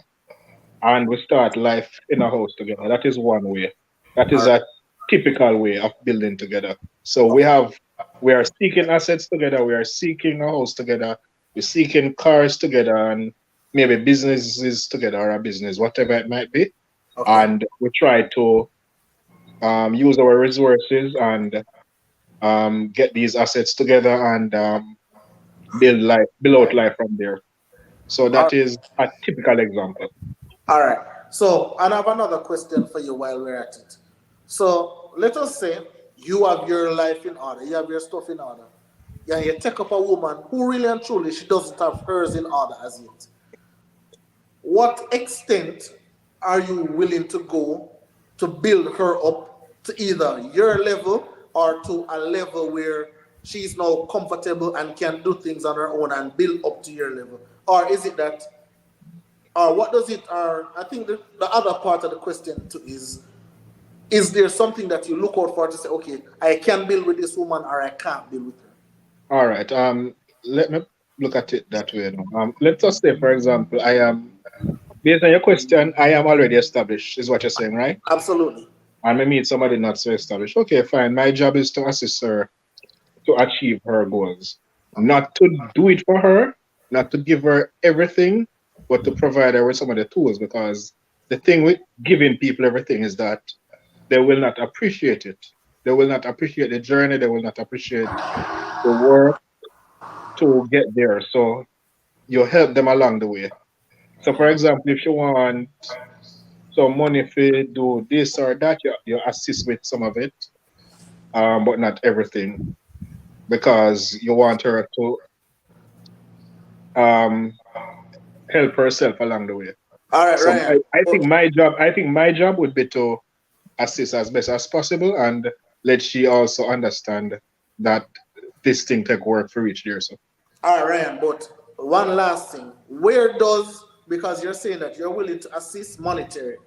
Speaker 5: and we start life in a house together. That is one way. That
Speaker 2: All
Speaker 5: is
Speaker 2: right.
Speaker 5: a typical way of building together. So
Speaker 2: Okay.
Speaker 5: we are seeking assets together, we are seeking a house together, we're seeking cars together, and maybe businesses together or a business, whatever it might be.
Speaker 2: Okay.
Speaker 5: And we try to use our resources and get these assets together and build out life from there. So
Speaker 2: All
Speaker 5: that is a typical example.
Speaker 2: All right. So, and I have another question for you while we're at it. So, let us say you have your life in order, you have your stuff in order. Yeah, you take up a woman who really and truly she doesn't have hers in order as yet. What extent are you willing to go to build her up to either your level or to a level where she's now comfortable and can do things on her own and build up to your level? Or is it that or what does it or I think the other part of the question too is there something that you look out for to say, okay, I can build with this woman or I can't build with her?
Speaker 5: All right. Let me look at it that way now. Let's just say, for example, I am based on your question, I am already established, is what you're saying, right?
Speaker 2: Absolutely.
Speaker 5: I may meet somebody not so established. Okay, fine. My job is to assist her to achieve her goals. Not to do it for her, not to give her everything, but to provide her with some of the tools. Because the thing with giving people everything is that they will not appreciate it. They will not appreciate the journey. They will not appreciate the work to get there. So you help them along the way. So, for example, if you want some money to do this or that, you assist with some of it, but not everything, because you want her to um, help herself along the way.
Speaker 2: All right,
Speaker 5: So
Speaker 2: Ryan.
Speaker 5: I think my job would be to assist as best as possible and let she also understand that this thing take work for each there. So
Speaker 2: All right, Ryan, but one last thing. Where does because you're saying that you're willing to assist monetary,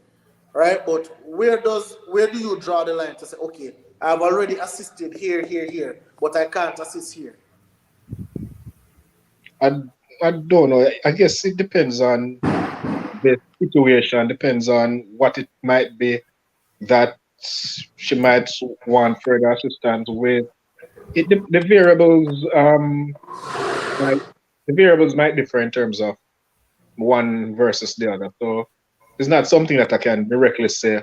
Speaker 2: right? But where do you draw the line to say, okay, I've already assisted here, here, here, but I can't assist here?
Speaker 5: I I don't know. I guess it depends on the situation, depends on what it might be that she might want further assistance with. The variables might the variables might differ in terms of one versus the other. So it's not something that I can directly say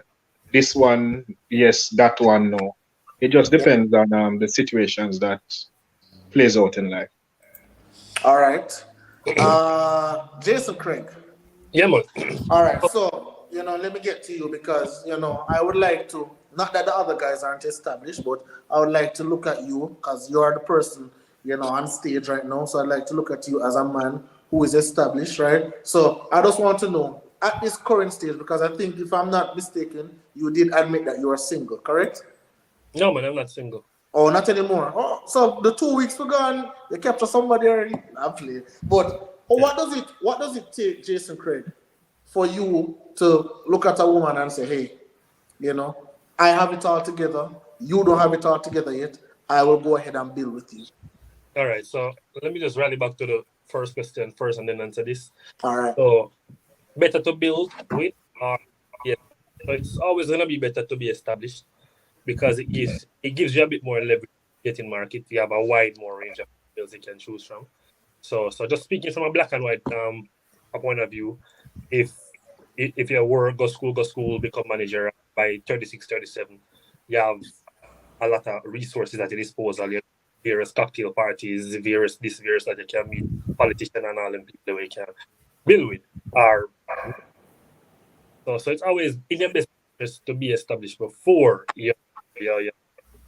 Speaker 5: this one yes, that one no. It just
Speaker 2: Yeah.
Speaker 5: depends on the situations that plays out in life.
Speaker 2: All right. Jason Craig.
Speaker 3: Yeah, man.
Speaker 2: All right, so let me get to you because I would like to not that the other guys aren't established, but I would like to look at you because you are the person on stage right now. So I'd like to look at you as a man who is established, right? So I just want to know at this current stage because I think if I'm not mistaken, you did admit that you are single, correct?
Speaker 3: No, man, I'm not single.
Speaker 2: Oh, not anymore. Oh, so the 2 weeks were gone. You capture somebody already. I play. But
Speaker 3: Yeah.
Speaker 2: what does it take, Jason Craig, for you to look at a woman and say, hey, you know, I have it all together. You don't have it all together yet. I will go ahead and build with you.
Speaker 3: All right. So let me just rally back to the first question first and then answer this.
Speaker 2: All right.
Speaker 3: So better to build with or yeah. So it's always gonna be better to be established because it gives you a bit more leverage getting market. You have a wide more range of deals you can choose from. So just speaking from a black and white a point of view, if if you work, go school, become manager by 36, 37, you have a lot of resources at your disposal. You have various cocktail parties, various this, various that you can meet politicians and all them people that you can build with. Or so it's always in your best interest to be established before you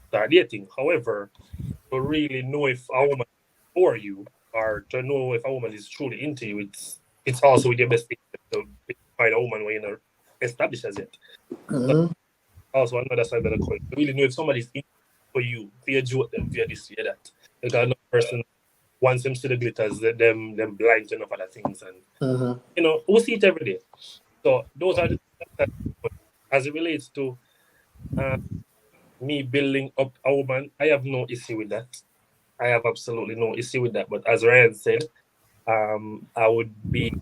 Speaker 3: start dating. However, to really know if a woman is for you or to know if a woman is truly into you, it's also in your best interest to find a woman when you're not established as yet. So
Speaker 2: Mm-hmm.
Speaker 3: also another side of the coin. To really know if somebody's in for you, for your joke them, for your this, for your that. Because another person wants them to the glitters, them blind to enough other things, and
Speaker 2: Mm-hmm.
Speaker 3: we see it every day. So those are the as it relates to uh, me building up a woman. I have no issue with that. I have absolutely no issue with that. But as Ryan said, I would be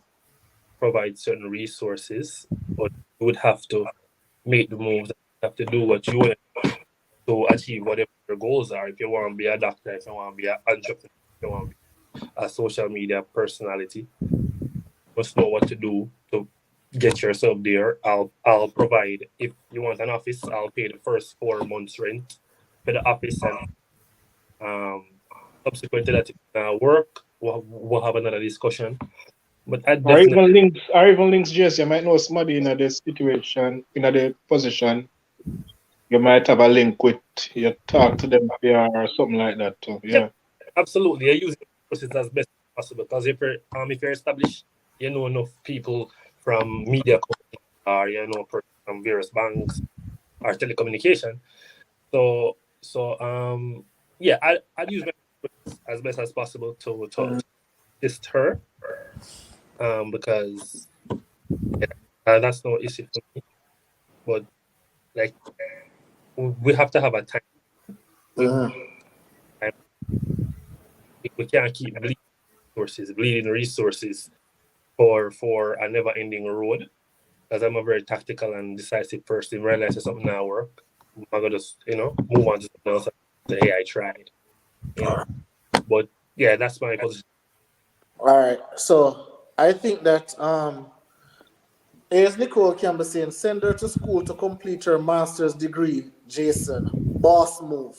Speaker 3: provide certain resources, but you would have to make the moves. You have to do what you want to achieve whatever your goals are. If you want to be a doctor, if you want to be an entrepreneur, if you want to be a social media personality, must know what to do to get yourself there. I'll provide. If you want an office, I'll pay the first 4 months rent for the office, and um, subsequent to that, work. We'll have another discussion. But I
Speaker 5: Or
Speaker 3: definitely
Speaker 5: even links, Jess, you might know somebody in the situation, in the position. You might have a link with you talk to them here or something like that too.
Speaker 3: yep,
Speaker 5: Yeah.
Speaker 3: absolutely. I use resources as best as possible because if you're established, you know enough people from media companies or from various banks or telecommunication. So yeah, I'd use my resources as best as possible to assist her because yeah, that's no issue for me. But like we have to have a time. We, we can't keep bleeding resources for a never ending road. Because I'm a very tactical and decisive person. Realize that something not work, I'm gonna just move on to something else. Say, hey, I tried. But yeah, that's my position.
Speaker 2: All right. So I think that as Nicole can be saying, send her to school to complete her master's degree, Jason. Boss move.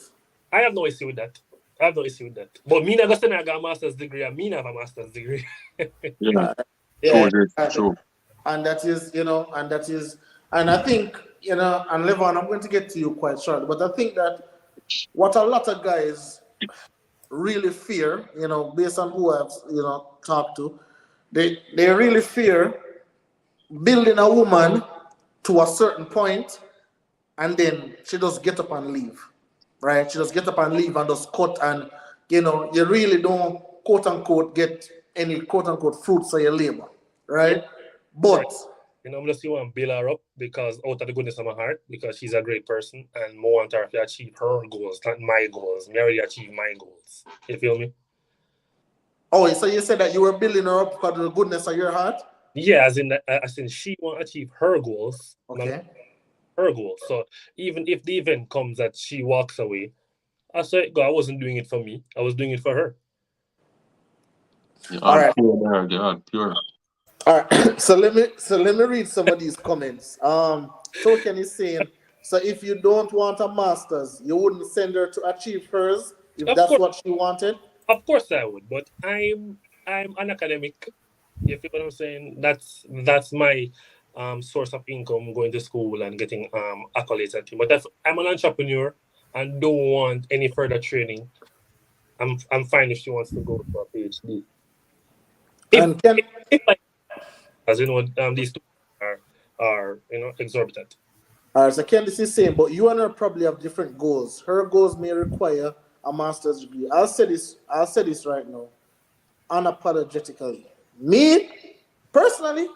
Speaker 3: I have no issue with that. I have no issue with that. But me not gonna I got a master's degree and me not have a master's degree.
Speaker 1: Yeah,
Speaker 2: Yeah.
Speaker 1: true, this, true.
Speaker 2: And that is, and I think, and Levon, I'm going to get to you quite shortly, but I think that what a lot of guys really fear, based on who I've, talked to, they really fear building a woman to a certain point and then she just get up and leave, right? She just get up and leave and just cut and, you really don't, quote unquote, get any quote unquote fruits of your labor, right? But,
Speaker 3: I'm just want to build her up because out of the goodness of my heart, because she's a great person and more want her to achieve her goals, not my goals. Me already achieve my goals. You feel me?
Speaker 2: oh, so you said that you were building her up because of the goodness of your heart?
Speaker 3: Yeah, as in she want to achieve her goals, not
Speaker 2: Okay.
Speaker 3: her goals. So even if the event comes that she walks away, I say, God, I wasn't doing it for me. I was doing it for her.
Speaker 1: Yeah,
Speaker 2: All right.
Speaker 1: pure there, yeah, pure.
Speaker 2: All right. So let me read some of these comments. Token is saying, so if you don't want a master's, you wouldn't send her to achieve hers if
Speaker 3: Of
Speaker 2: that's
Speaker 3: course,
Speaker 2: what she wanted?
Speaker 3: of course I would, but I'm an academic. You feel what I'm saying? That's my source of income, going to school and getting accolades and things. But if I'm an entrepreneur and don't want any further training, I'm fine if she wants to go for a PhD. If
Speaker 2: And can
Speaker 3: if like, as you know, these two are exorbitant.
Speaker 2: All right, so Candice is saying, but you and her probably have different goals. Her goals may require a master's degree. I'll say this right now, unapologetically. Me, personally,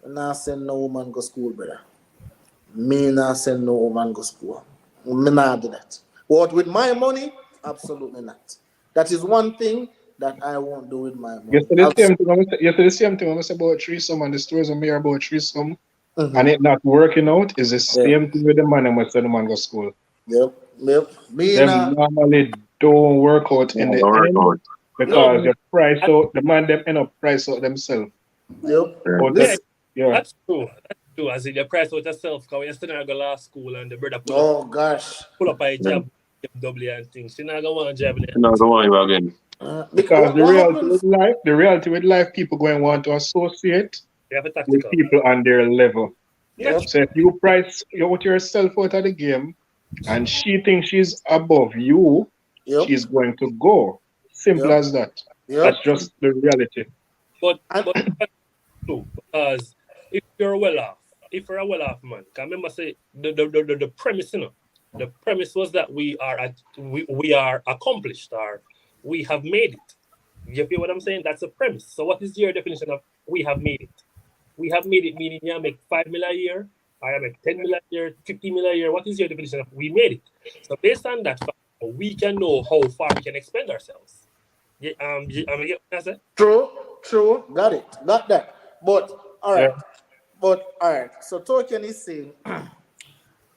Speaker 2: not send no woman go school, brother. Me not send no woman go school. Me not do that. What with my money? Absolutely not. That is one thing that I won't do with my
Speaker 5: You
Speaker 2: money.
Speaker 5: say the same thing. You say the same thing when I say about threesome and the stories of me are about threesome and it not working out. Is the
Speaker 2: Yeah.
Speaker 5: same thing with the man and send the man go school.
Speaker 2: Yep. Me
Speaker 5: Them
Speaker 2: not.
Speaker 5: normally don't work out
Speaker 1: Yeah,
Speaker 5: in
Speaker 1: the
Speaker 5: the end
Speaker 1: workout.
Speaker 5: because
Speaker 3: No,
Speaker 5: you price out the man them end up price out themselves.
Speaker 2: Yep.
Speaker 1: Yeah.
Speaker 5: But
Speaker 3: yeah,
Speaker 2: Listen.
Speaker 5: yeah.
Speaker 3: that's true. That's true. As in your price out yourself, because yesterday I go last school and the brother
Speaker 2: Oh gosh.
Speaker 3: pull up a
Speaker 1: Yeah.
Speaker 3: job, W and things. She not gonna want to job in
Speaker 1: No,
Speaker 3: it.
Speaker 1: don't worry about again.
Speaker 2: Because
Speaker 5: Because
Speaker 2: what happens?
Speaker 5: the reality with life, people going to want to associate
Speaker 3: You have a
Speaker 5: with
Speaker 3: tactical.
Speaker 5: people on their level.
Speaker 2: Yep.
Speaker 5: So if you price out yourself out of the game and she thinks she's above you,
Speaker 2: Yep.
Speaker 5: she's going to go. Simple
Speaker 2: Yep.
Speaker 5: as that.
Speaker 2: Yep.
Speaker 5: That's just the reality.
Speaker 3: But
Speaker 2: And
Speaker 3: that's true because if you're well off, if you're a well off man, can remember say the premise, the premise was that we are accomplished or we have made it. You feel what I'm saying? That's the premise. So what is your definition of we have made it? We have made it meaning you make 5 million a year, I make 10 million a year, 50 million a year. What is your definition of we made it? So based on that fact, we can know how far we can expend ourselves. Yeah, you get what I said?
Speaker 2: true, got that. But all
Speaker 5: Yeah.
Speaker 2: right, So Token is saying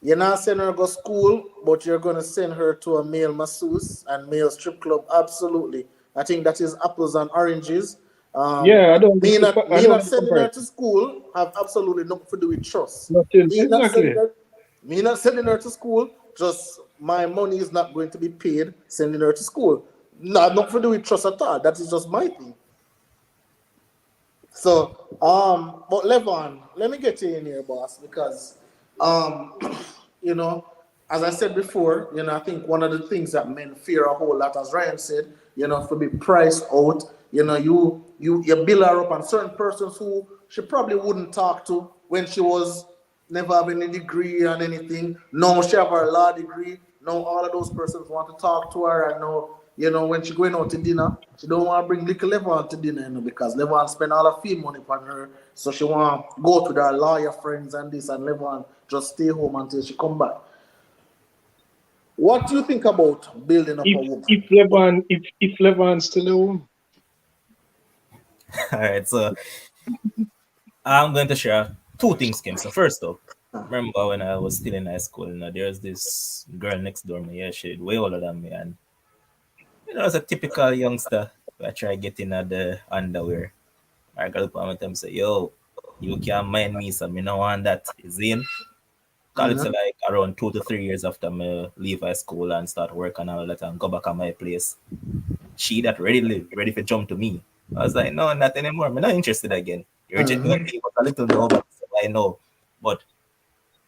Speaker 2: you're not sending her to go school, but you're gonna send her to a male masseuse and male strip club. Absolutely, I think that is apples and oranges.
Speaker 5: Yeah, I don't. I
Speaker 2: Me
Speaker 5: don't
Speaker 2: not
Speaker 5: like
Speaker 2: sending her
Speaker 5: comparison.
Speaker 2: to school have absolutely nothing to do with trust.
Speaker 5: Nothing.
Speaker 2: Me not sending
Speaker 5: Exactly.
Speaker 2: her, me not sending her to school. Just my money is not going to be paid sending her to school. Not to do with trust at all. That is just my thing. So, but Levon, let me get you in here, boss, because, um, you know, as I said before, I think one of the things that men fear a whole lot, as Ryan said, to be priced out. You build her up on certain persons who she probably wouldn't talk to when she was never having a degree and anything. Now she have her law degree. Now all of those persons want to talk to her. And now, when she going out to dinner, she don't want to bring little Levon to dinner, because Levon spend all her fee money on her. So she want to go to her lawyer friends and this, and Levon just stay home until she come back. What do you think about building up a woman?
Speaker 5: If Levan's still a woman.
Speaker 4: All right, so I'm going to share two things, Kim. So first off, remember when I was still in high school, there's this girl next door me. Yeah, she's way older than me, and as a typical youngster, I try getting at the underwear. I got up and them say, "Yo, you can't mind me, so me no want that." Is in call it
Speaker 2: Mm-hmm.
Speaker 4: like around 2 to 3 years after me leave high school and start work and all that and go back at my place. She that ready for jump to me. I was like, no, not anymore. I'm not interested again. You reject me
Speaker 2: Mm-hmm.
Speaker 4: one day, but a little no, but I know. But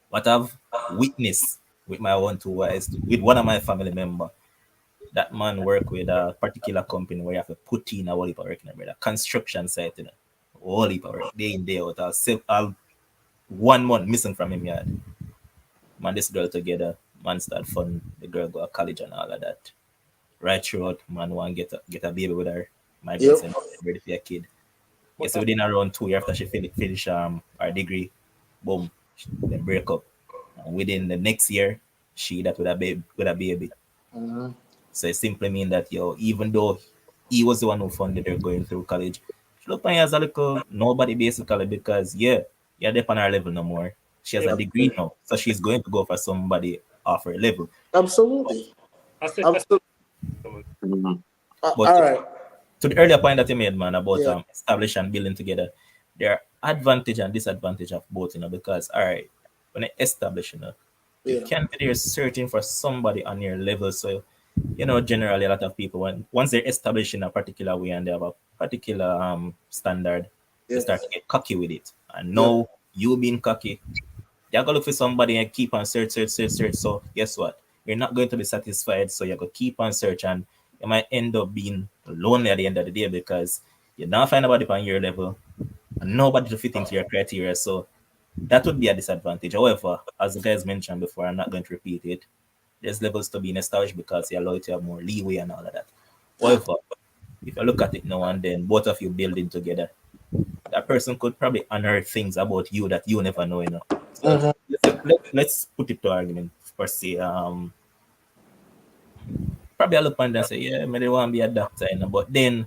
Speaker 4: what I've witnessed with my one two is with one of my family member, that man work with a particular company where you have to put in a whole heap of work, a construction site, a whole heap of work, day in, day out. I'll 1 month missing from him yard. Man, this girl together, man start fun, the girl go to college and all of that. Right throughout, man want get a baby with her. My girl
Speaker 2: Yep.
Speaker 4: said ready for a kid.
Speaker 3: But
Speaker 4: Yes, within around 2 years after she finish her degree, boom, then break up. And within the next year, she that with a baby.
Speaker 2: Mm-hmm.
Speaker 4: So it simply mean that even though he was the one who funded her going through college, she look at me as a little nobody basically because you're there on her level no more. She has
Speaker 3: yeah,
Speaker 4: a degree now, so she's going to go for somebody off her level.
Speaker 2: Absolutely.
Speaker 3: I said
Speaker 2: Absolutely.
Speaker 1: Mhm.
Speaker 4: But
Speaker 2: All right.
Speaker 4: to the earlier point that you made, man, about
Speaker 2: Yeah.
Speaker 4: establishing and building together, there are advantage and disadvantage of both, because all right, when you establish, you
Speaker 2: Yeah.
Speaker 4: can't be there searching for somebody on your level. So, generally a lot of people when once they're established in a particular way and they have a particular standard, they
Speaker 2: Yeah.
Speaker 4: start to get cocky with it. And
Speaker 2: Yeah.
Speaker 4: now you being cocky, you're gonna look for somebody and keep on search. So guess what? You're not going to be satisfied. So you're gonna keep on search and you might end up being lonely at the end of the day because you don't find nobody on your level and nobody to fit into your criteria. So that would be a disadvantage. However, as the guys mentioned before, I'm not going to repeat it. There's levels to being established because you allow you to have more leeway and all of that. However, if you look at it now and then, both of you building together, that person could probably unearth things about you that you never know. So
Speaker 2: Mm-hmm.
Speaker 4: let's put it to argument per se. Probably I look on and say, yeah, maybe want to be a doctor, but then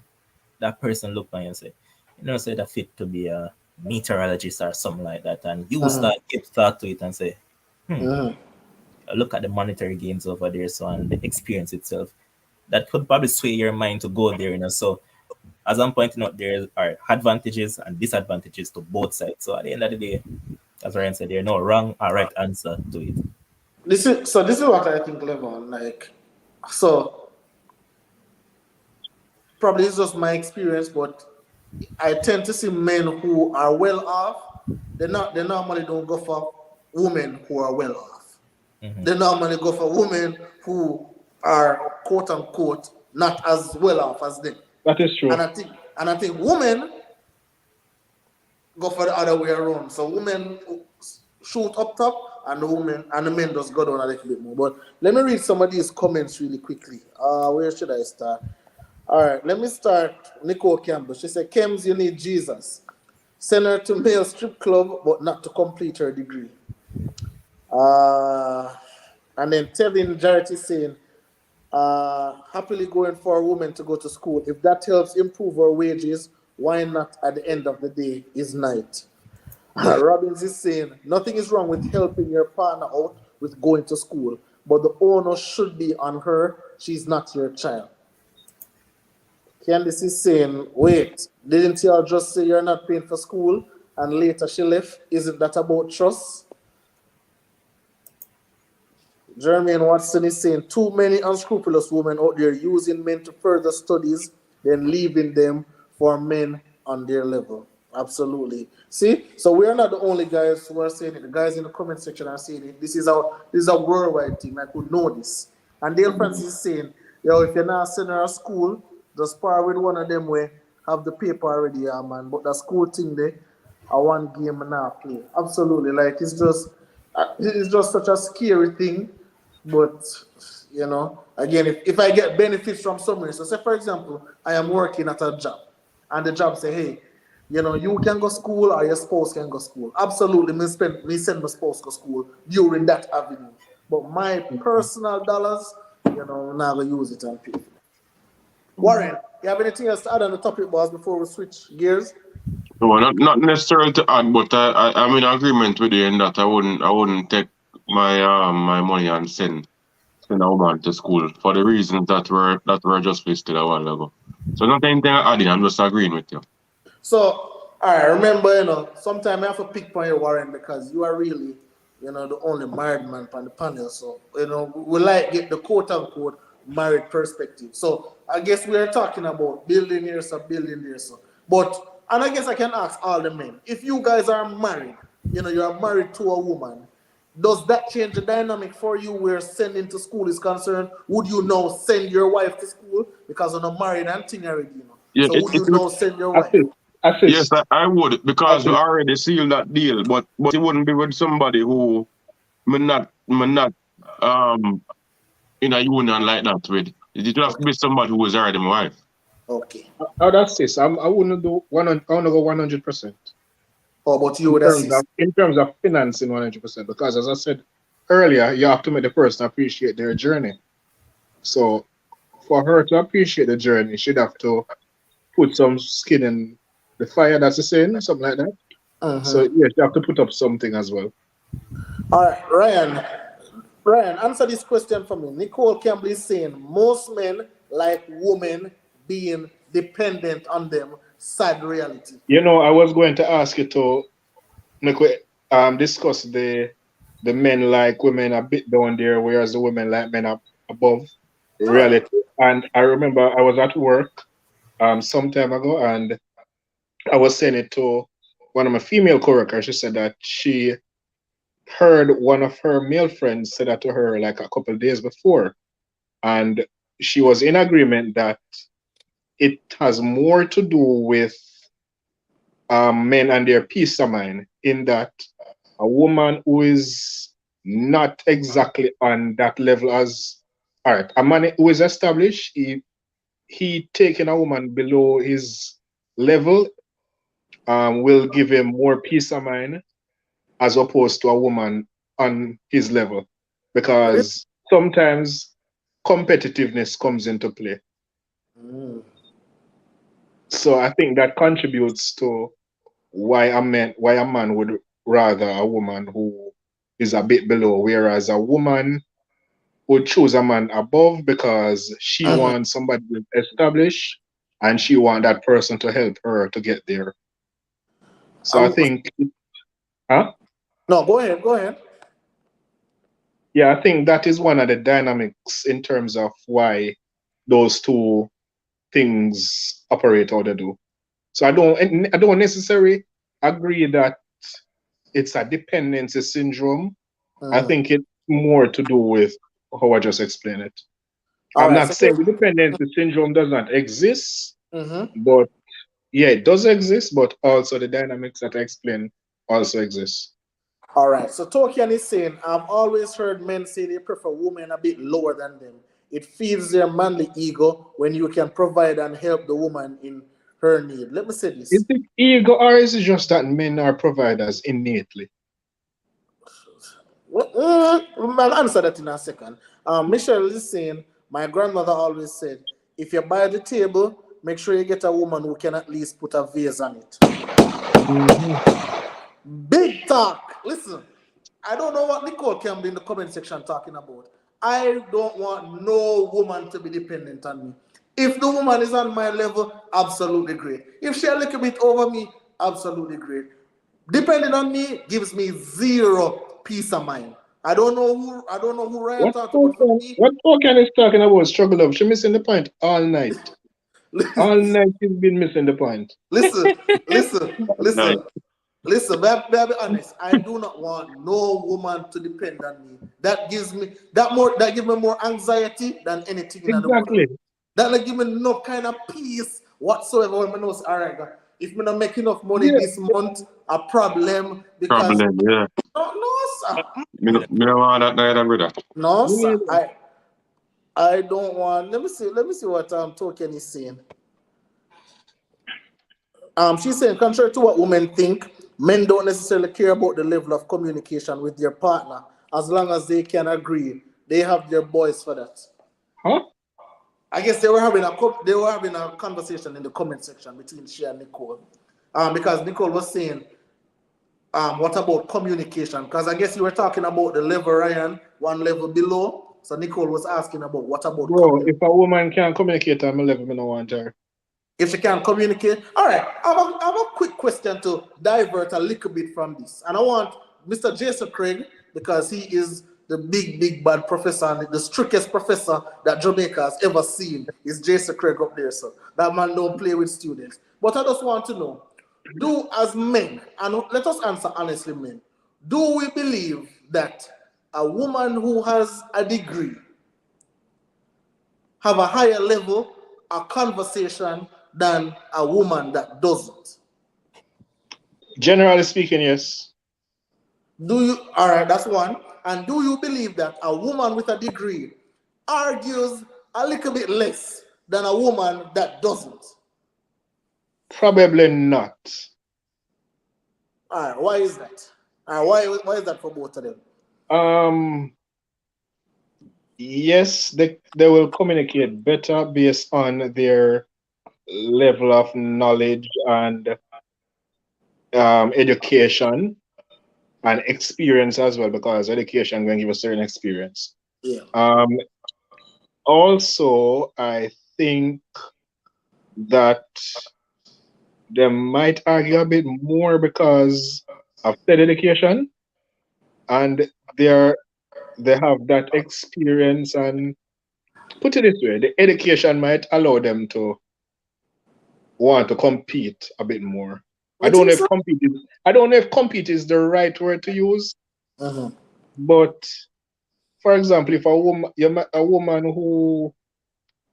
Speaker 4: that person look on you and say, say that fit to be a meteorologist or something like that, and you
Speaker 2: Mm-hmm.
Speaker 4: start get thought to it and say, hmm,
Speaker 2: Mm-hmm.
Speaker 4: look at the monetary gains over there, so and the experience itself. That could probably sway your mind to go there. So as I'm pointing out, there are advantages and disadvantages to both sides. So at the end of the day, as Ryan said, there's no wrong or right answer to it.
Speaker 2: This is what I think, Levon. So probably it's just my experience, but I tend to see men who are well off. They normally don't go for women who are well off.
Speaker 4: Hmm.
Speaker 2: They normally go for women who are quote unquote not as well off as them.
Speaker 5: That is true.
Speaker 2: And I think women go for the other way around. So women shoot up top, and the men just go down a little bit more. But let me read some of these comments really quickly. Where should I start? All right, let me start. Nicole Campbell. She said, "Kems, you need Jesus. Send her to male strip club, but not to complete her degree." Uh, and then Tevin Jarrett is saying, happily going for a woman to go to school. If that helps improve her wages, why not at the end of the day is night? Robbins is saying, nothing is wrong with helping your partner out with going to school, but the onus should be on her. She's not your child. Candice is saying, wait, didn't y'all just say you're not paying for school and later she left? Isn't that about trust? Jermaine Watson is saying, too many unscrupulous women out there using men to further studies, then leaving them for men on their level. Absolutely. See, so we are not the only guys who are saying it. The guys in the comment section are saying it. This is a worldwide thing. I could know this. And Dale Francis is saying, yo, if you're not sending her to school, just par with one of them way have the paper already, yeah, man. But the school thing there, I one game and now play. Absolutely. Like it's just such a scary thing. But again, if I get benefits from somewhere, so say for example, I am working at a job, and the job say, hey, you can go school or your spouse can go school. Absolutely, me send my spouse to school during that avenue. But my personal dollars, I'm not gonna use it and pay. Warren, you have anything else to add on the topic, boss, before we switch gears?
Speaker 1: No, not necessarily to add, but I'm in agreement with you in that I wouldn't take my money and send a woman to school for the reasons that were just listed a while ago. So not anything adding, I'm just agreeing with you.
Speaker 2: So, all right, remember, sometimes I have to pick on you, Warren, because you are really, the only married man on the panel. So, we like get the quote unquote married perspective. So, I guess we are talking about building here, so building there, so. But, and I guess I can ask all the men, if you guys are married, you are married to a woman, does that change the dynamic for you where sending to school is concerned? Would you now send your wife to school because you're not married and thing already,
Speaker 1: Yeah,
Speaker 2: So would you now send your wife?
Speaker 1: yes, I would because we already sealed that deal, but it wouldn't be with somebody who me not in a union like that with. It would have to be somebody who was already my wife.
Speaker 2: Okay.
Speaker 5: Oh, that's this. I wouldn't do 100. I want to go 100%.
Speaker 2: How about you would assist?
Speaker 5: In terms of financing 100%, because as I said earlier, you have to make the person appreciate their journey. So for her to appreciate the journey, she'd have to put some skin in the fire. That's the saying, something like that. So yes, you have to put up something as well.
Speaker 2: All right, Ryan, answer this question for me. Nicole Campbell is saying most men like women being dependent on them. Sad reality.
Speaker 5: I was going to ask you to discuss the men like women a bit down there, whereas the women like men up above reality. And I remember I was at work some time ago, and I was saying it to one of my female coworkers. She said that she heard one of her male friends say that to her like a couple of days before, and she was in agreement that it has more to do with men and their peace of mind, in that a woman who is not exactly on that level as, all right, a man who is established, he taking a woman below his level will give him more peace of mind as opposed to a woman on his level, because sometimes competitiveness comes into play. So I think that contributes to why a man would rather a woman who is a bit below, whereas a woman would choose a man above because she wants somebody established and she wants that person to help her to get there. So I think,
Speaker 2: No, go ahead.
Speaker 5: Yeah, I think that is one of the dynamics in terms of why those two things operate how they do. So I don't necessarily agree that it's a dependency syndrome. I think it's more to do with how I just explained it. I'm not saying the dependency syndrome does not exist, but yeah, it does exist, but also the dynamics that I explained also exist.
Speaker 2: All right. So Tokian is saying, I've always heard men say they prefer women a bit lower than them. It feeds their manly ego when you can provide and help the woman in her need. Let me say this.
Speaker 5: Is it ego, or is it just that men are providers innately?
Speaker 2: I'll answer that in a second. Michelle is saying, my grandmother always said, if you buy the table, make sure you get a woman who can at least put a vase on it. Big talk. Listen, I don't know what Nicole can be in the comment section talking about. I don't want no woman to be dependent on me. If the woman is on my level, absolutely great. If she a little bit over me, absolutely great. Depending on me, gives me zero peace of mind. I don't know who Ryan
Speaker 5: What
Speaker 2: talked about for
Speaker 5: token?
Speaker 2: me.
Speaker 5: What token is talking about struggle up? She missing the point all night. All night she's been missing the point.
Speaker 2: Listen, listen,
Speaker 1: Nice.
Speaker 2: listen. Listen, may I be honest. I do not want no woman to depend on me. That gives me that gives me more anxiety than anything in the world.
Speaker 5: Exactly.
Speaker 2: That like give me no kind of peace whatsoever when I know say, all right, God, if me not make enough money
Speaker 5: Yeah.
Speaker 2: this month, a problem because
Speaker 1: Problem, yeah.
Speaker 2: no sir.
Speaker 1: Me don't want that neither, brother.
Speaker 2: No
Speaker 5: Me
Speaker 2: sir.
Speaker 5: neither.
Speaker 2: I don't want let me see what Token is saying. She's saying, contrary to what women think, men don't necessarily care about the level of communication with their partner as long as they can agree. They have their boys for that.
Speaker 5: Huh?
Speaker 2: I guess they were having a conversation in the comment section between she and Nicole, because Nicole was saying, what about communication? Because I guess you were talking about the level Ryan, one level below. So Nicole was asking about what about
Speaker 5: Bro,
Speaker 2: communication?
Speaker 5: if a woman can't communicate at my level, me no want her.
Speaker 2: If she can communicate. All right, I have a quick question to divert a little bit from this. And I want Mr. Jason Craig, because he is the big bad professor, and the strictest professor that Jamaica has ever seen is Jason Craig up there. So that man don't play with students. But I just want to know, do as men, and let us answer honestly, men, do we believe that a woman who has a degree have a higher level of conversation than a woman that doesn't?
Speaker 5: Generally speaking, yes.
Speaker 2: Do you? All right, that's one. And do you believe that a woman with a degree argues a little bit less than a woman that doesn't?
Speaker 5: Probably not.
Speaker 2: All right, why is that? All right, why is that for both of them?
Speaker 5: Um, yes, they will communicate better based on their level of knowledge and education and experience as well, because education can give a certain experience.
Speaker 2: Yeah.
Speaker 5: Um, Also, I think that they might argue a bit more because of said education, and they're they have that experience. And put it this way, the education might allow them to want to compete a bit more.
Speaker 2: You think so?
Speaker 5: I don't know if compete is the right word to use,
Speaker 2: Uh-huh.
Speaker 5: but for example, if a woman who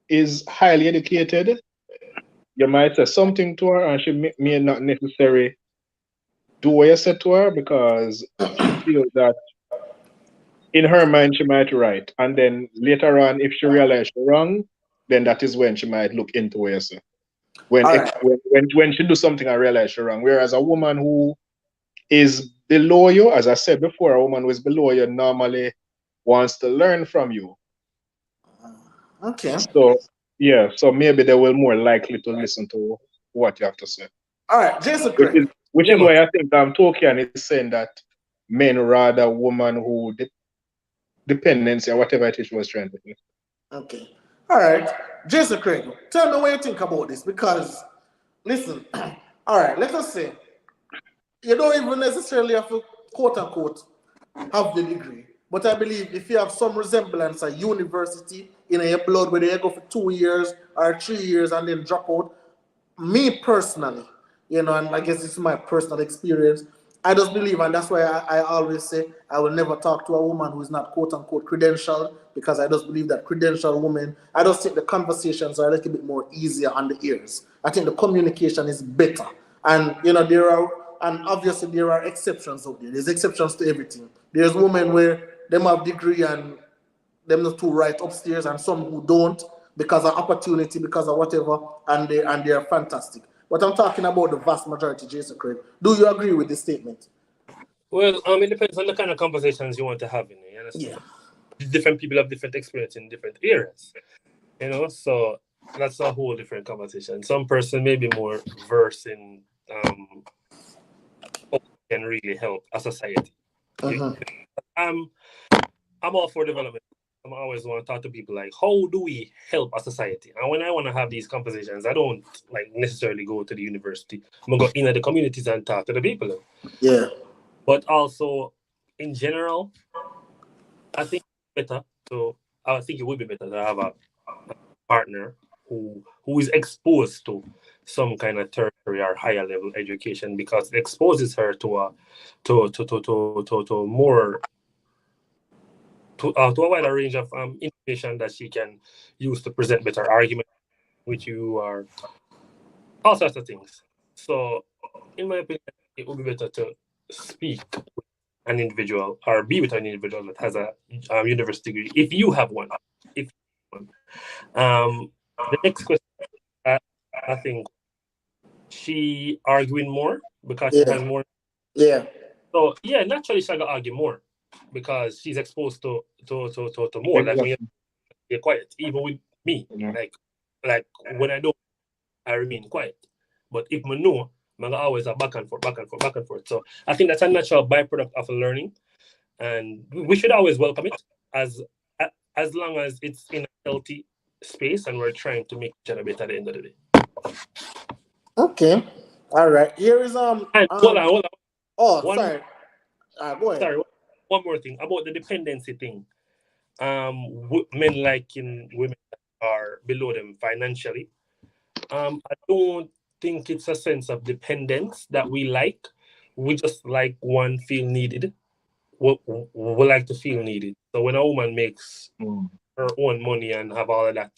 Speaker 5: is highly educated, you might say something to her and she may not necessarily do what you said to her because she feels that in her mind she might right. And then later on, if she realizes she's wrong, then that is when she might look into what you say. When,
Speaker 2: All
Speaker 5: ex-
Speaker 2: right.
Speaker 5: when she do something and realize she's wrong. Whereas a woman who is below you, as I said before, a woman who is below you normally wants to learn from you.
Speaker 2: Okay.
Speaker 5: So yeah, so maybe they will more likely to listen to what you have to say.
Speaker 2: All right, Jason
Speaker 5: Which is
Speaker 2: Craig.
Speaker 5: which
Speaker 3: Yeah,
Speaker 5: is
Speaker 3: man.
Speaker 5: why I think Tolkien is saying that men rather woman who dependency or whatever it is she was trying to say.
Speaker 2: Okay. All right, Jason Craig. Tell me what you think about this, because listen. All right, let us say you don't even necessarily have to quote unquote have the degree. But I believe if you have some resemblance at university in your blood, whether you go for 2 years or 3 years and then drop out, me personally, and I guess it's my personal experience, I just believe, and that's why I always say I will never talk to a woman who is not quote unquote credentialed, because I just believe that credentialed women, I just think the conversations are a little bit more easier on the ears. I think the communication is better. And and obviously there are exceptions out there. There's exceptions to everything. There's women where them have degree and them not too right upstairs, and some who don't because of opportunity, because of whatever, and they are fantastic. But I'm talking about the vast majority, Jason Craig. Do you agree with this statement?
Speaker 3: Well, it depends on the kind of conversations you want to have. You understand?
Speaker 2: Yeah.
Speaker 3: Different people have different experience in different areas. So that's a whole different conversation. Some person may be more versed in how we can really help a society.
Speaker 2: Uh-huh.
Speaker 3: I'm I'm all for development. I always want to talk to people like, how do we help a society? And when I want to have these conversations, I don't like necessarily go to the university. I'm gonna go in the communities and talk to the people.
Speaker 2: Yeah.
Speaker 3: But also, in general, I think I think it would be better to have a partner who is exposed to some kind of tertiary or higher level education, because it exposes her to a wider range of information that she can use to present better arguments with you, or all sorts of things. So, in my opinion, it would be better to speak with an individual or be with an individual that has a university degree, if you have one. If you have one. The next question, I think she arguing more because she
Speaker 2: Yeah.
Speaker 3: has more.
Speaker 2: Yeah.
Speaker 3: So yeah, naturally she's gonna argue more because she's exposed to more. Like when you're quiet, even with me,
Speaker 5: Yeah.
Speaker 3: like when I don't, I remain quiet. But if I know, I'm always a back and forth, back and forth, back and forth. So I think that's a natural byproduct of learning, and we should always welcome it as long as it's in a healthy space and we're trying to make each other better at the end of the day.
Speaker 2: Okay. All right. Here is
Speaker 3: And hold on.
Speaker 2: Oh,
Speaker 3: One
Speaker 2: sorry. Go ahead.
Speaker 3: Sorry, one more thing about the dependency thing. Men liking women that are below them financially. I don't think it's a sense of dependence that we like. We just like one feel needed. We like to feel needed. So when a woman makes her own money and have all of that,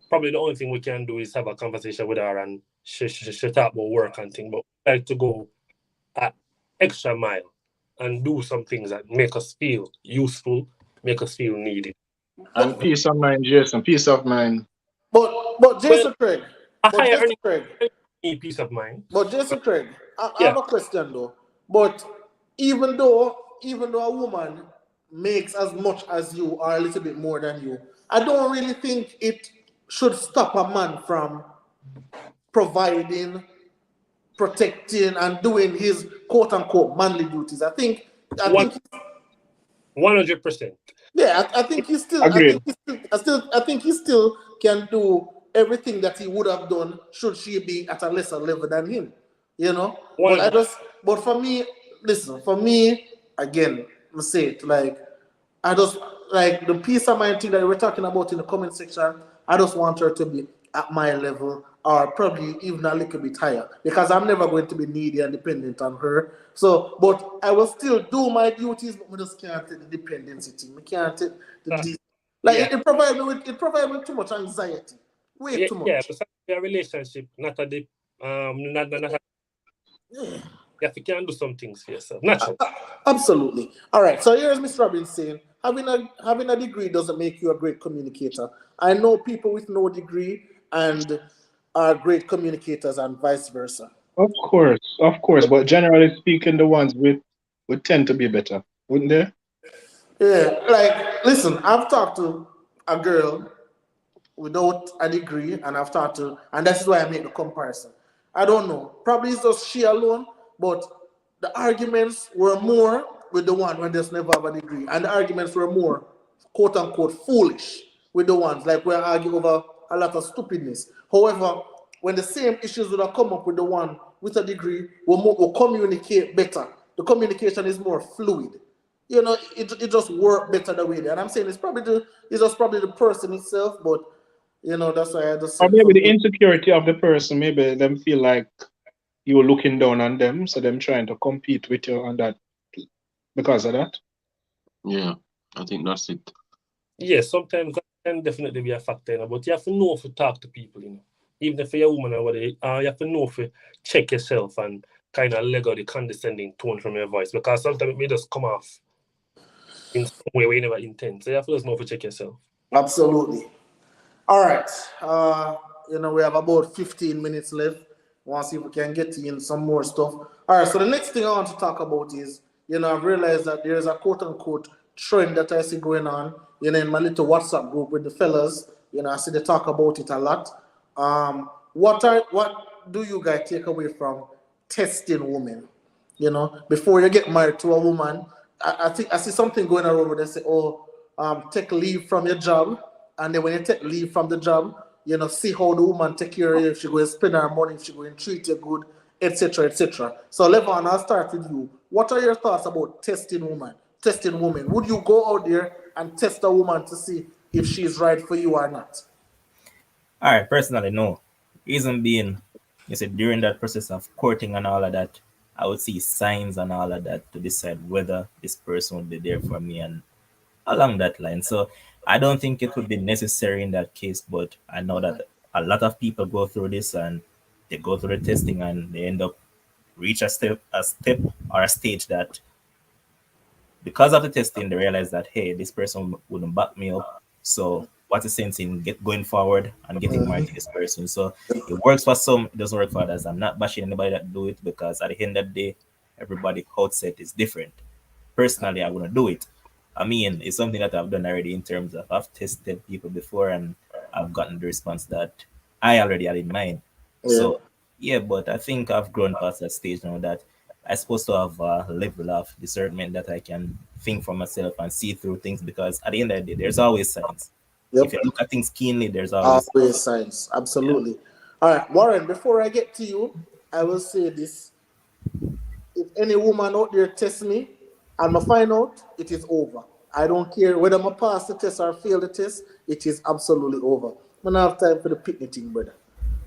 Speaker 3: probably the only thing we can do is have a conversation with her and she talk about work and things. But we like to go an extra mile and do some things that make us feel useful, make us feel needed.
Speaker 5: And peace of mind, Jason. Peace of mind.
Speaker 2: But Jason Craig.
Speaker 3: A
Speaker 2: But
Speaker 3: higher
Speaker 2: Jason
Speaker 3: earning
Speaker 2: Craig.
Speaker 3: need peace of mind.
Speaker 2: But Jason Craig, I
Speaker 3: Yeah.
Speaker 2: have a question though. But even though a woman makes as much as you or a little bit more than you, I don't really think it should stop a man from providing, protecting, and doing his quote unquote manly duties. I think
Speaker 3: 100%.
Speaker 2: yeah, I think he still,
Speaker 5: Agreed.
Speaker 2: I think he still can do everything that he would have done should she be at a lesser level than him, you know. But for me, listen, for me, again, I say it like, I just like the peace of mind thing that we're talking about in the comment section. I just want her to be at my level, or probably even a little bit higher, because I'm never going to be needy and dependent on her. So, but I will still do my duties, but we just can't take the dependency thing. We can't take it provides me with too much anxiety, way too much.
Speaker 3: Yeah, but a relationship, not a you can do some things for yourself. Naturally.
Speaker 2: Absolutely. All right. So here's Miss Robbins saying, having a degree doesn't make you a great communicator. I know people with no degree and are great communicators, and vice versa.
Speaker 5: Of course. But generally speaking, the ones would tend to be better, wouldn't they?
Speaker 2: Yeah. Like, listen, I've talked to a girl without a degree, and and that's why I make the comparison. I don't know. Probably it's just she alone, but the arguments were more with the one when there's never have a degree, and the arguments were more quote unquote foolish with the ones like we're arguing over a lot of stupidness. However, when the same issues would have come up with the one with a degree, we'll communicate better. The communication is more fluid. You know, it just worked better the way there. And I'm saying it's just probably the person itself, but you know, that's why I just
Speaker 5: Or
Speaker 2: said
Speaker 5: maybe the insecurity of the person, maybe them feel like you're looking down on them, so them trying to compete with you on that because of that.
Speaker 1: Yeah, I think that's it.
Speaker 3: Yeah, sometimes that can definitely be a factor, you know, but you have to know if you talk to people, you know. Even if you're a woman or whatever, you have to know if you check yourself and kind of let go the condescending tone from your voice, because sometimes it may just come off in some way where you never intend. So you have to just know if you check yourself.
Speaker 2: absolutely. All right. You know, we have about 15 minutes left. Want to see if we can get in some more stuff. All right. So the next thing I want to talk about is, you know, I've realized that there is a quote unquote trend that I see going on, you know, in my little WhatsApp group with the fellas. You know, I see they talk about it a lot. What do you guys take away from testing women? You know, before you get married to a woman, I think I see something going around where they say, oh, take leave from your job, and then when you take leave from the job, see how the woman take care of you, if she going to spend her money, if she going to treat you good, etc., etc. So, Levon, I'll start with you. What are your thoughts about testing women? Would you go out there and test a woman to see if she's right for you or not?
Speaker 4: All right, personally, no. Reason being, you said during that process of courting and all of that, I would see signs and all of that to decide whether this person would be there for me and along that line. So I don't think it would be necessary in that case, but I know that a lot of people go through this and they go through the testing and they end up reach a step or a stage that because of the testing, they realize that hey, this person wouldn't back me up. So what's the sense in going forward and getting married to this person? So it works for some, it doesn't work for others. I'm not bashing anybody that do it because at the end of the day, everybody outset is different. Personally, I wouldn't do it. I mean, it's something that I've done already in terms of I've tested people before and I've gotten the response that I already had in mind. So yeah, but I think I've grown past that stage now that I'm supposed to have a level of discernment that I can think for myself and see through things because at the end of the day, there's always signs. If you look at things keenly, there's always
Speaker 2: signs. Absolutely. All right, Warren, before I get to you, I will say this. If any woman out there tests me and I find out, it is over. I don't care whether I pass the test or fail the test, it is absolutely over. I don't have time for the picnic thing, brother.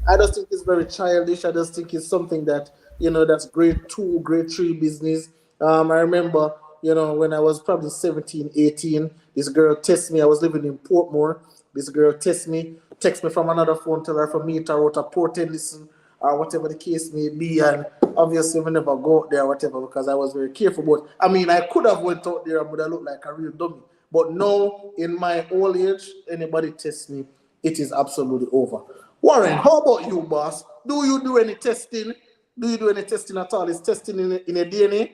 Speaker 2: I just think it's very childish. I just think it's something that, that's grade 2, grade 3 business. I remember, when I was probably 17, 18, this girl texted me. I was living in Portmore. This girl texted me, text me from another phone, tell her from meet her out at Port Ellison or whatever the case may be. And obviously, we never go out there or whatever because I was very careful. But, I could have went out there, but I looked like a real dummy. But now, in my old age, anybody tests me, it is absolutely over. Warren, how about you, boss? Do you do any testing? Do you do any testing at all? Is testing in a DNA?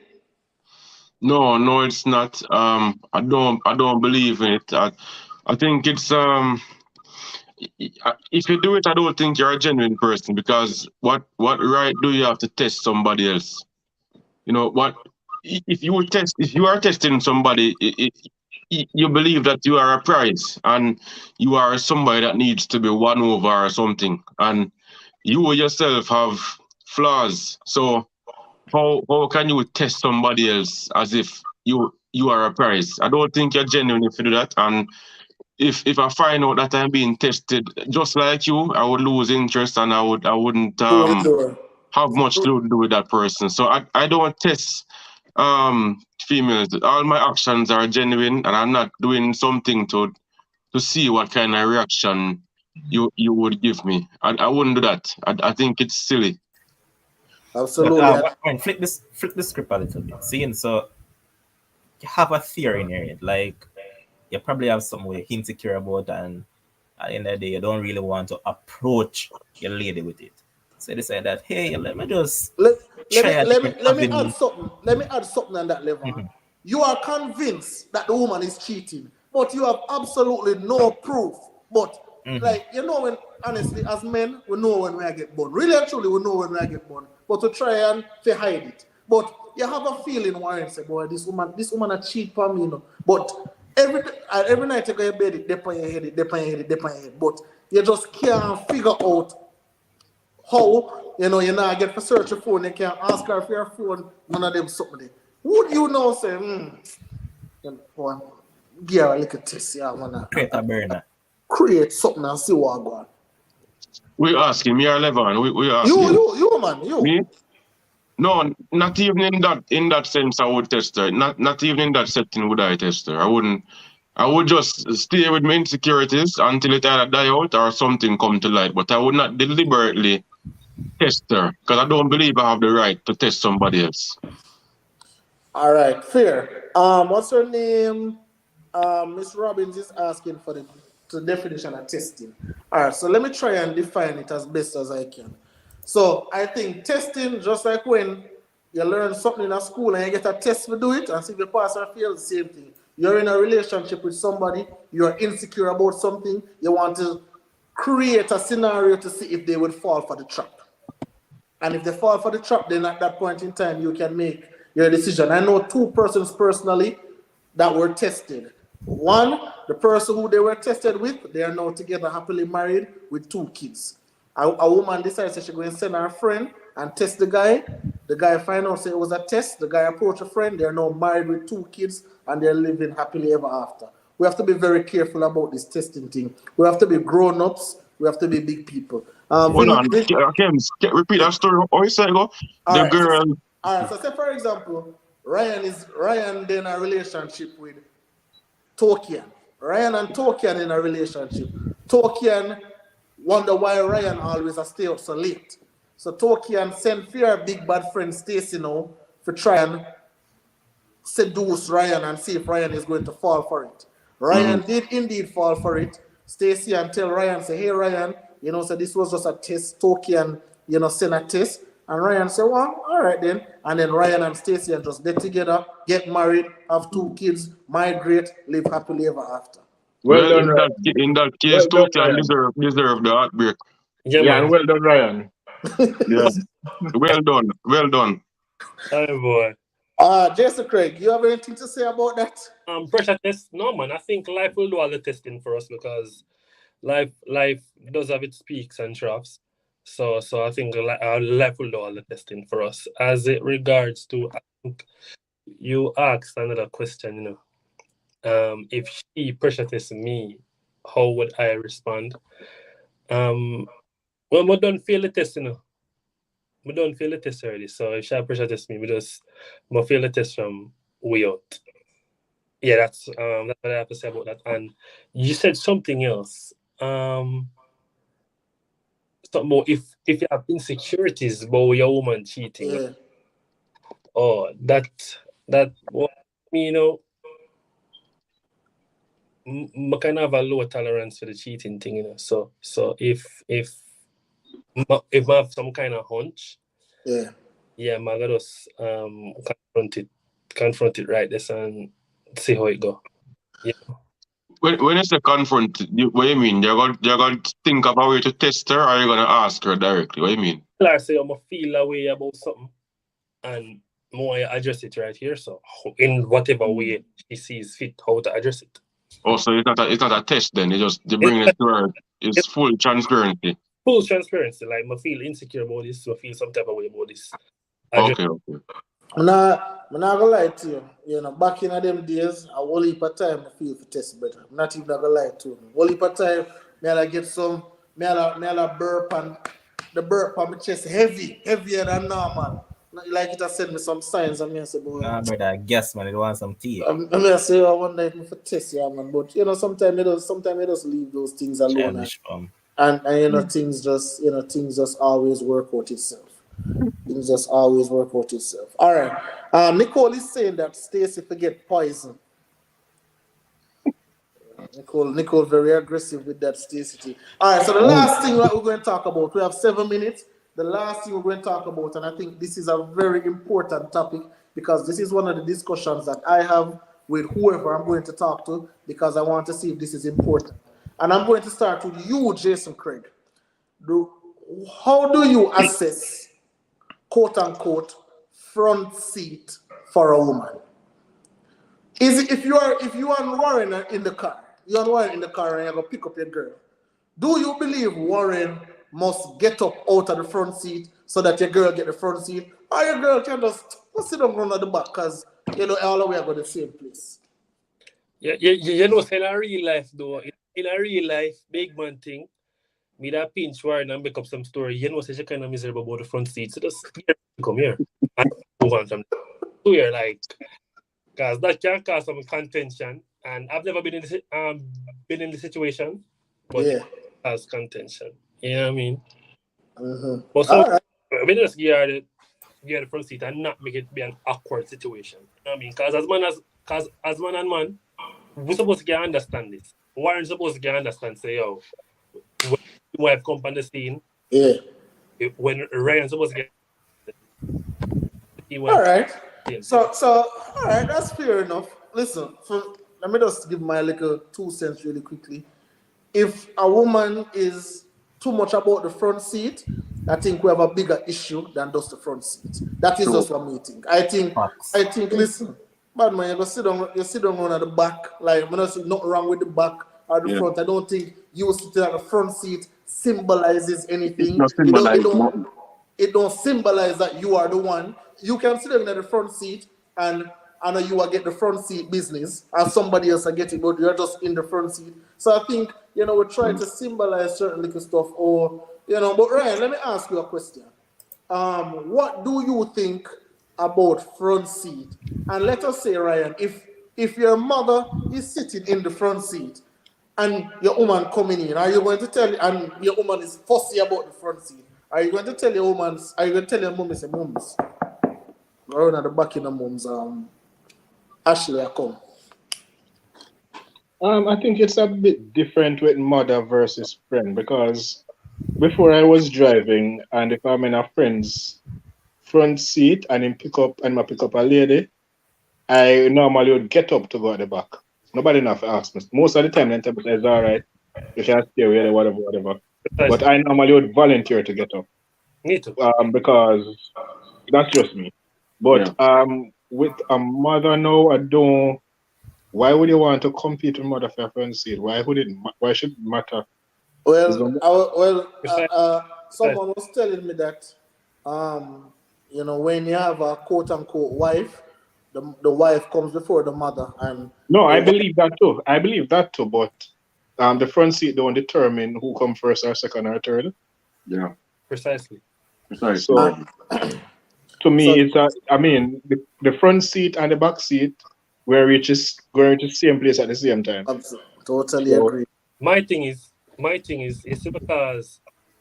Speaker 1: No, it's not. I don't believe in it. I think it's if you do it, I don't think you're a genuine person because what right do you have to test somebody else? What if you are testing somebody, you believe that you are a prize and you are somebody that needs to be won over or something, and you yourself have flaws. So how can you test somebody else as if you are a prize? I don't think you're genuine if you do that. And if I find out that I'm being tested just like you, I would lose interest and I wouldn't have much to do with that person. So I don't test females. All my actions are genuine and I'm not doing something to see what kind of reaction you would give me. I wouldn't do that. I think it's silly.
Speaker 2: Absolutely.
Speaker 4: But, flip the script a little bit. Seeing so you have a theory in your head, like you probably have some way insecure about, and at the end of the day, you don't really want to approach your lady with it. So they say that, hey, let me just
Speaker 2: let
Speaker 4: try
Speaker 2: me add something. Let me add something on that level. Mm-hmm. You are convinced that the woman is cheating, but you have absolutely no proof. But when honestly, as men, we know when we get born. Really and truly, we know when we get born. But to try and to hide it. But you have a feeling why say, boy, this woman a cheat for me, But every night you go to bed, it dip on your head, But you just can't figure out how, you not get for search your phone, you can't ask her for your phone, none of them something. Would you know say, give her a little test,
Speaker 4: create a burner.
Speaker 2: Create something and see what go on.
Speaker 1: We asking me or Levon? We asking
Speaker 2: you man, you.
Speaker 1: Me? No, not even in that sense I would test her. Not even in that setting would I test her. I would just stay with my insecurities until it either die out or something come to light. But I would not deliberately test her because I don't believe I have the right to test somebody else.
Speaker 2: All right, fair. What's her name? Miss Robbins is asking for the definition of testing. All right, so let me try and define it as best as I can. So I think testing, just like when you learn something in a school and you get a test to do it, and see if you pass or fail, the same thing. You're in a relationship with somebody, you're insecure about something, you want to create a scenario to see if they would fall for the trap. And if they fall for the trap, then at that point in time, you can make your decision. I know two persons personally that were tested. One, the person who they were tested with, they are now together, happily married with 2 kids. A woman decides that she's going to send her friend and test the guy. The guy find out say it was a test. The guy approached a friend. They are now married with 2 kids and they're living happily ever after. We have to be very careful about this testing thing. We have to be grown-ups. We have to be big people.
Speaker 1: Hold on. Again, repeat that story. Oh, you said go. The girl.
Speaker 2: All right. So say for example, Ryan in a relationship with Tokian. Ryan and Tokian in a relationship. Tokian wonder why Ryan always stay up so late. So Tokian send for her big bad friend Stacy now for try and seduce Ryan and see if Ryan is going to fall for it. Ryan did indeed fall for it. Stacy and tell Ryan, say, hey Ryan, so this was just a test. Tokian, send a test. And Ryan said, well, all right then. And then Ryan and Stacy and just get together, get married, have 2 kids, migrate, live happily ever after.
Speaker 5: Well done, Ryan.
Speaker 1: In that case,
Speaker 5: Well done,
Speaker 1: Tokian deserve the heartbreak.
Speaker 3: Yeah,
Speaker 5: Yeah,
Speaker 3: man.
Speaker 5: and well done, Ryan.
Speaker 1: Yeah. Well done. Well done.
Speaker 3: Oh boy.
Speaker 2: Jason Craig, you have anything to say about that?
Speaker 3: Pressure test? No, man. I think life will do all the testing for us because life does have its peaks and troughs. So I think life will do all the testing for us. As it regards to, I think you asked another question, if she pressure tests me, how would I respond? Well, we don't feel the test, We don't feel the test already. So if she pressure test me, we feel the test from way out. Yeah, that's what I have to say about that. And you said something else. Something more if you have insecurities about your woman cheating.
Speaker 2: Yeah.
Speaker 3: Oh, that well, I kind of have a low tolerance for the cheating thing, So if I have some kind of hunch,
Speaker 2: yeah,
Speaker 3: I gotta just confront it right this and see how it go. Yeah.
Speaker 1: When you say confront, what do you mean? You're going to think of a way to test her, or you're going to ask her directly? What do you mean?
Speaker 3: I say I'm gonna feel a way about something, and more I address it right here. So in whatever way she sees fit, how to address it.
Speaker 1: Oh, so it's not a test then. You bring it to her. It's full transparency.
Speaker 3: Full transparency. Like I feel insecure about this, I feel some type of way about this.
Speaker 1: Okay.
Speaker 2: I'm not gonna lie to you. Back in them days, a whole heap of time I feel for test better. I'm not even gonna lie to you. Whole heap of time, I get some, I burp and the burp on my chest heavier than normal. Like it has sent me some signs. I say, boy.
Speaker 4: Nah, brother, I guess, man, it wants some tea.
Speaker 2: I say, I wonder if for test, yeah, man. But sometimes it just leave those things alone. And things just always work out itself. Things just always work out itself. All right. Nicole is saying that Stacey forget poison. Nicole very aggressive with that Stacey. All right, so the last thing that we're going to talk about, we have 7 minutes. The last thing we're going to talk about, and I think this is a very important topic because this is one of the discussions that I have with whoever I'm going to talk to because I want to see if this is important. And I'm going to start with you, Jason Craig. How do you assess, quote unquote, front seat for a woman? Is it if you are Warren in the car, you're Warren in the car and you're gonna pick up your girl? Do you believe Warren must get up out of the front seat so that your girl get the front seat, or your girl can just sit down on the back because all the way I go the same place?
Speaker 3: Yeah, in a real life though, in a real life big man thing, me that pinch Warren and make up some story. Say she kind of miserable about the front seat, so just come here and move on from here, like, because that can cause some contention. And I've never been in the situation, but it has contention. You know what I mean?
Speaker 2: Mm-hmm.
Speaker 3: But so we just get the front seat and not make it be an awkward situation. You know what I mean? Because as man and man, we're supposed to get understand this. Warren's supposed to get understand. Say, yo, when you wife come on the scene, when Ryan's supposed to get.
Speaker 2: All right. So all right, that's fair enough. Listen, let me just give my little 2 cents really quickly. If a woman is too much about the front seat, I think we have a bigger issue than just the front seat. That is just what me think. I think, listen, bad man, you sit down on at the back. Like, I'm not saying nothing wrong with the back or the front. I don't think you sitting at the front seat symbolizes anything.
Speaker 1: Not symbolize nothing.
Speaker 2: It don't symbolize that you are the one. You can sit down at the front seat and I know you will get the front seat business and somebody else will get it, but you're just in the front seat. So I think, we try to symbolize certain little stuff or, but Ryan, let me ask you a question. What do you think about front seat? And let us say, Ryan, if your mother is sitting in the front seat and your woman coming in, are you going to tell, and your woman is fussy about the front seat, are you going to tell your woman, are you going to tell your mom, say, mums, around at the back in the mums, Ashley, I come?
Speaker 5: I think it's a bit different with mother versus friend because before I was driving and if I'm in a friend's front seat and I pick up a lady, I normally would get up to go at the back. Nobody enough ask me. Most of the time, then tell me it's all right. You can stay with whatever. But I normally would volunteer to get up.
Speaker 3: Me too.
Speaker 5: Because that's just me. But with a mother now, I don't. Why would you want to compete with mother for a front seat? Why should it matter?
Speaker 2: Well, someone was telling me that, when you have a quote unquote wife, the wife comes before the mother. And
Speaker 5: no, I believe that too. But the front seat don't determine who comes first or second or third.
Speaker 1: Yeah,
Speaker 3: precisely.
Speaker 5: So to me, the front seat and the back seat where each is going to the same place at the same time.
Speaker 2: Totally agree.
Speaker 3: My thing is it's because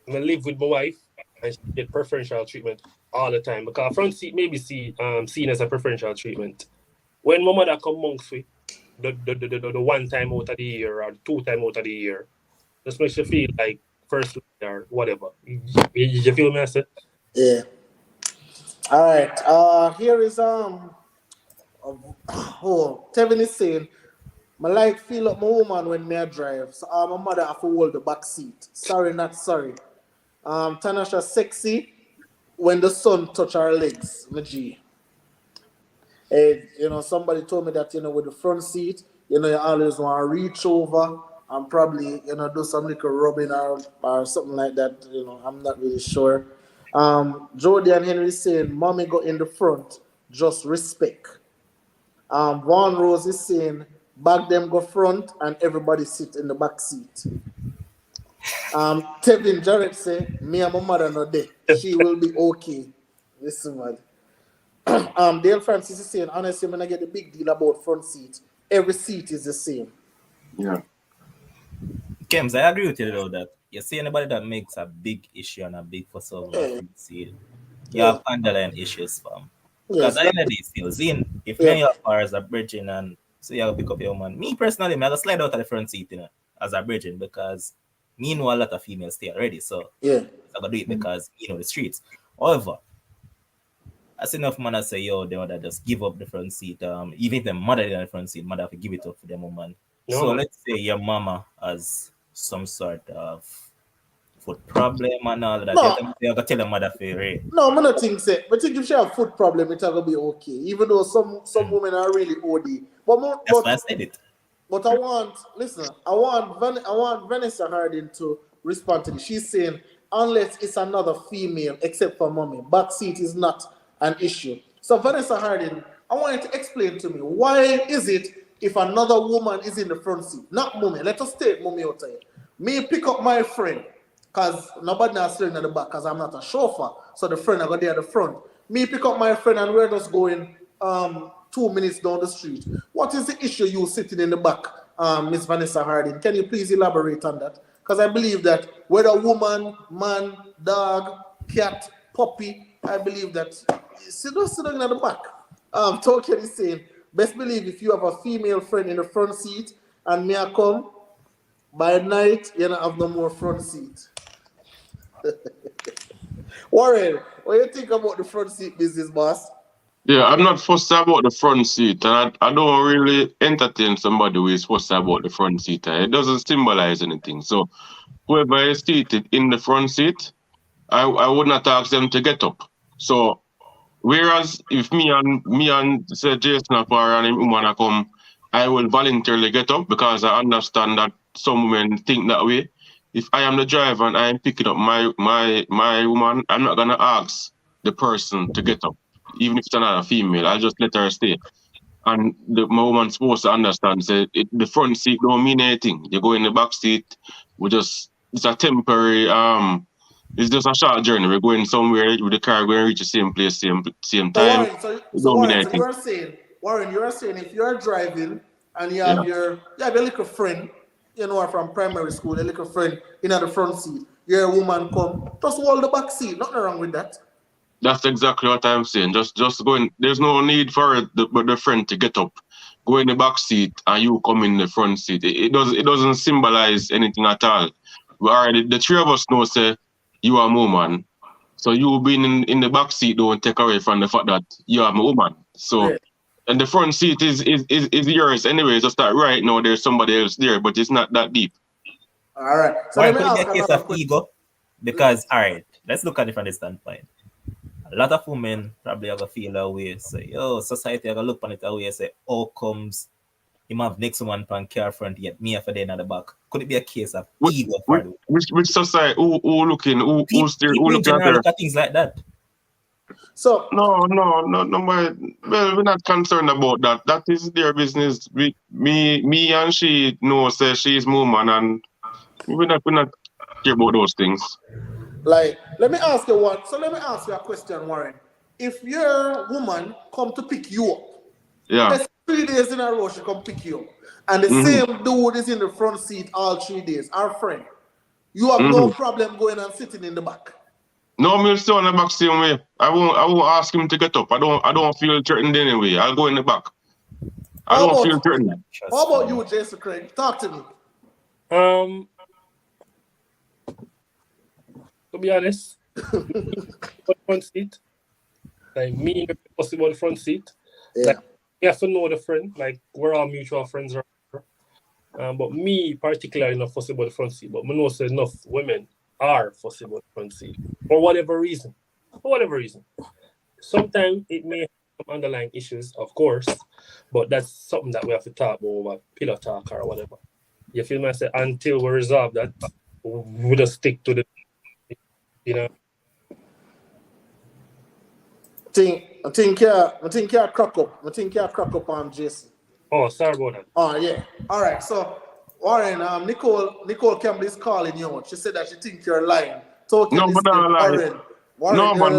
Speaker 3: I live with my wife and she get preferential treatment all the time. Because front seat may be seen as a preferential treatment. When my mother come amongst me, the one time out of the year or the 2 times out of the year, just makes you feel like first or whatever. You feel me, I said?
Speaker 2: Yeah. All right. Here is Tevin is saying, I like feel up my woman when me drive. So my mother have to hold the back seat. Sorry, not sorry. Tanasha sexy when the sun touch her legs. My G. Hey, somebody told me that with the front seat, you always want to reach over and probably do some little rubbing or something like that. I'm not really sure. Jody and Henry saying, "Mommy go in the front, just respect." Vaughn Rose is saying, "Back them go front and everybody sit in the back seat." Tevin Jarrett say, "Me and my mother not there. She will be okay." Listen, man. Dale Francis is saying, "Honestly, when I get the big deal about front seat, every seat is the same."
Speaker 1: Yeah.
Speaker 4: Kems, I agree with you though that you see anybody that makes a big issue and a big fuss over a front seat, you have underlying issues, fam. Because at the end of the day, still, seeing if me and your cars are bridging and so you have to pick up your man. Me personally, I'm going to slide out of the front seat, as a bridging because me know a lot of females stay already. So I'm going to do it because, the streets. However, I see enough man that say, they want to just give up the front seat. Even if the mother is in the front seat, mother have to give it up for them woman. No, so let's say your mama has some sort of foot problem and all that.
Speaker 2: No.
Speaker 4: You have to tell your mother for it.
Speaker 2: No, I'm not think so. But if she have a foot problem, it's gonna be okay. Even though some women are really OD.
Speaker 4: That's why I said it.
Speaker 2: But I want Vanessa Harding to respond to this. She's saying, unless it's another female, except for mommy, back seat is not an issue. So Vanessa Harding, I want you to explain to me, why is it if another woman is in the front seat, not mommy, let us take mommy out here. Me pick up my friend, because nobody is sitting at the back, because I'm not a chauffeur, so the friend I got there at the front. Me pick up my friend and we're just going 2 minutes down the street. What is the issue you sitting in the back, Miss Vanessa Harding? Can you please elaborate on that? Because I believe that whether woman, man, dog, cat, puppy, I believe that sitting at the back. Tolkien is saying, best believe if you have a female friend in the front seat and me I come, by night you don't have no more front seat. Warren, what do you think about the front seat business, boss?
Speaker 1: Yeah, I'm not fussed about the front seat, and I don't really entertain somebody who is fussed about the front seat. It doesn't symbolize anything. So whoever is seated in the front seat, I would not ask them to get up. So whereas if me and say Jason or and him woman come, I will voluntarily get up because I understand that some women think that way. If I am the driver and I am picking up my woman, I'm not gonna ask the person to get up, even if it's another female. I'll just let her stay. And my woman's supposed to understand, say the front seat don't mean anything. You go in the back seat, it's a temporary it's just a short journey. We're going somewhere with the car, going to reach the same place, same time.
Speaker 2: Warren, so you are saying if you're driving and you have your little friend, you know, from primary school, a little friend in the front seat, your woman come, just hold the back seat. Nothing wrong with that.
Speaker 1: That's exactly what I'm saying. Just go in. There's no need for the friend to get up, go in the back seat, and you come in the front seat. It doesn't symbolize anything at all. We already, the three of us know, say you are a woman, so you being in the back seat don't take away from the fact that you are a woman. So, and the front seat is yours anyway. Just that right now there's somebody else there, but it's not that deep.
Speaker 2: All right. So
Speaker 4: let me ask a case of ego, because all right, let's look at it from this standpoint. A lot of women probably have a feel away, say, yo, society have a look on it away, say, how comes him have next one pan car front yet me for then at the back? Could it be a case of ego?
Speaker 1: Which society? Who looking? Who's there? Who looking
Speaker 4: at things like that?
Speaker 2: So
Speaker 1: no. Well, we're not concerned about that. That is their business. Me and she know say she's woman, and we're not care about those things.
Speaker 2: Like, let me ask you a question, Warren. If your woman come to pick you up, let's 3 days in a row she come pick you up, and the same dude is in the front seat all 3 days, our friend, you have no problem going and sitting in the back.
Speaker 1: No, me still in the back same way. I won't ask him to get up. I don't feel threatened anyway. I'll go in the back. I don't feel threatened.
Speaker 2: How about you, Jason Craig? Talk to me.
Speaker 3: To be honest, front seat, like me, possible front seat. Like, you have to know the friend. Like, we're all mutual friends, but me particularly not fussy about the front seat. But I know say enough women are fussy about the front seat for whatever reason. Sometimes it may have some underlying issues, of course, but that's something that we have to talk about, pillow talk or whatever. You feel me? I say until we resolve that, we just stick to the. You know,
Speaker 2: I think you crack up on Jason.
Speaker 3: Oh, sorry about that.
Speaker 2: Oh yeah. All right. So Warren, Nicole Campbell is calling you. She said that she thinks you're lying.
Speaker 1: No, but I'm not lying. No, but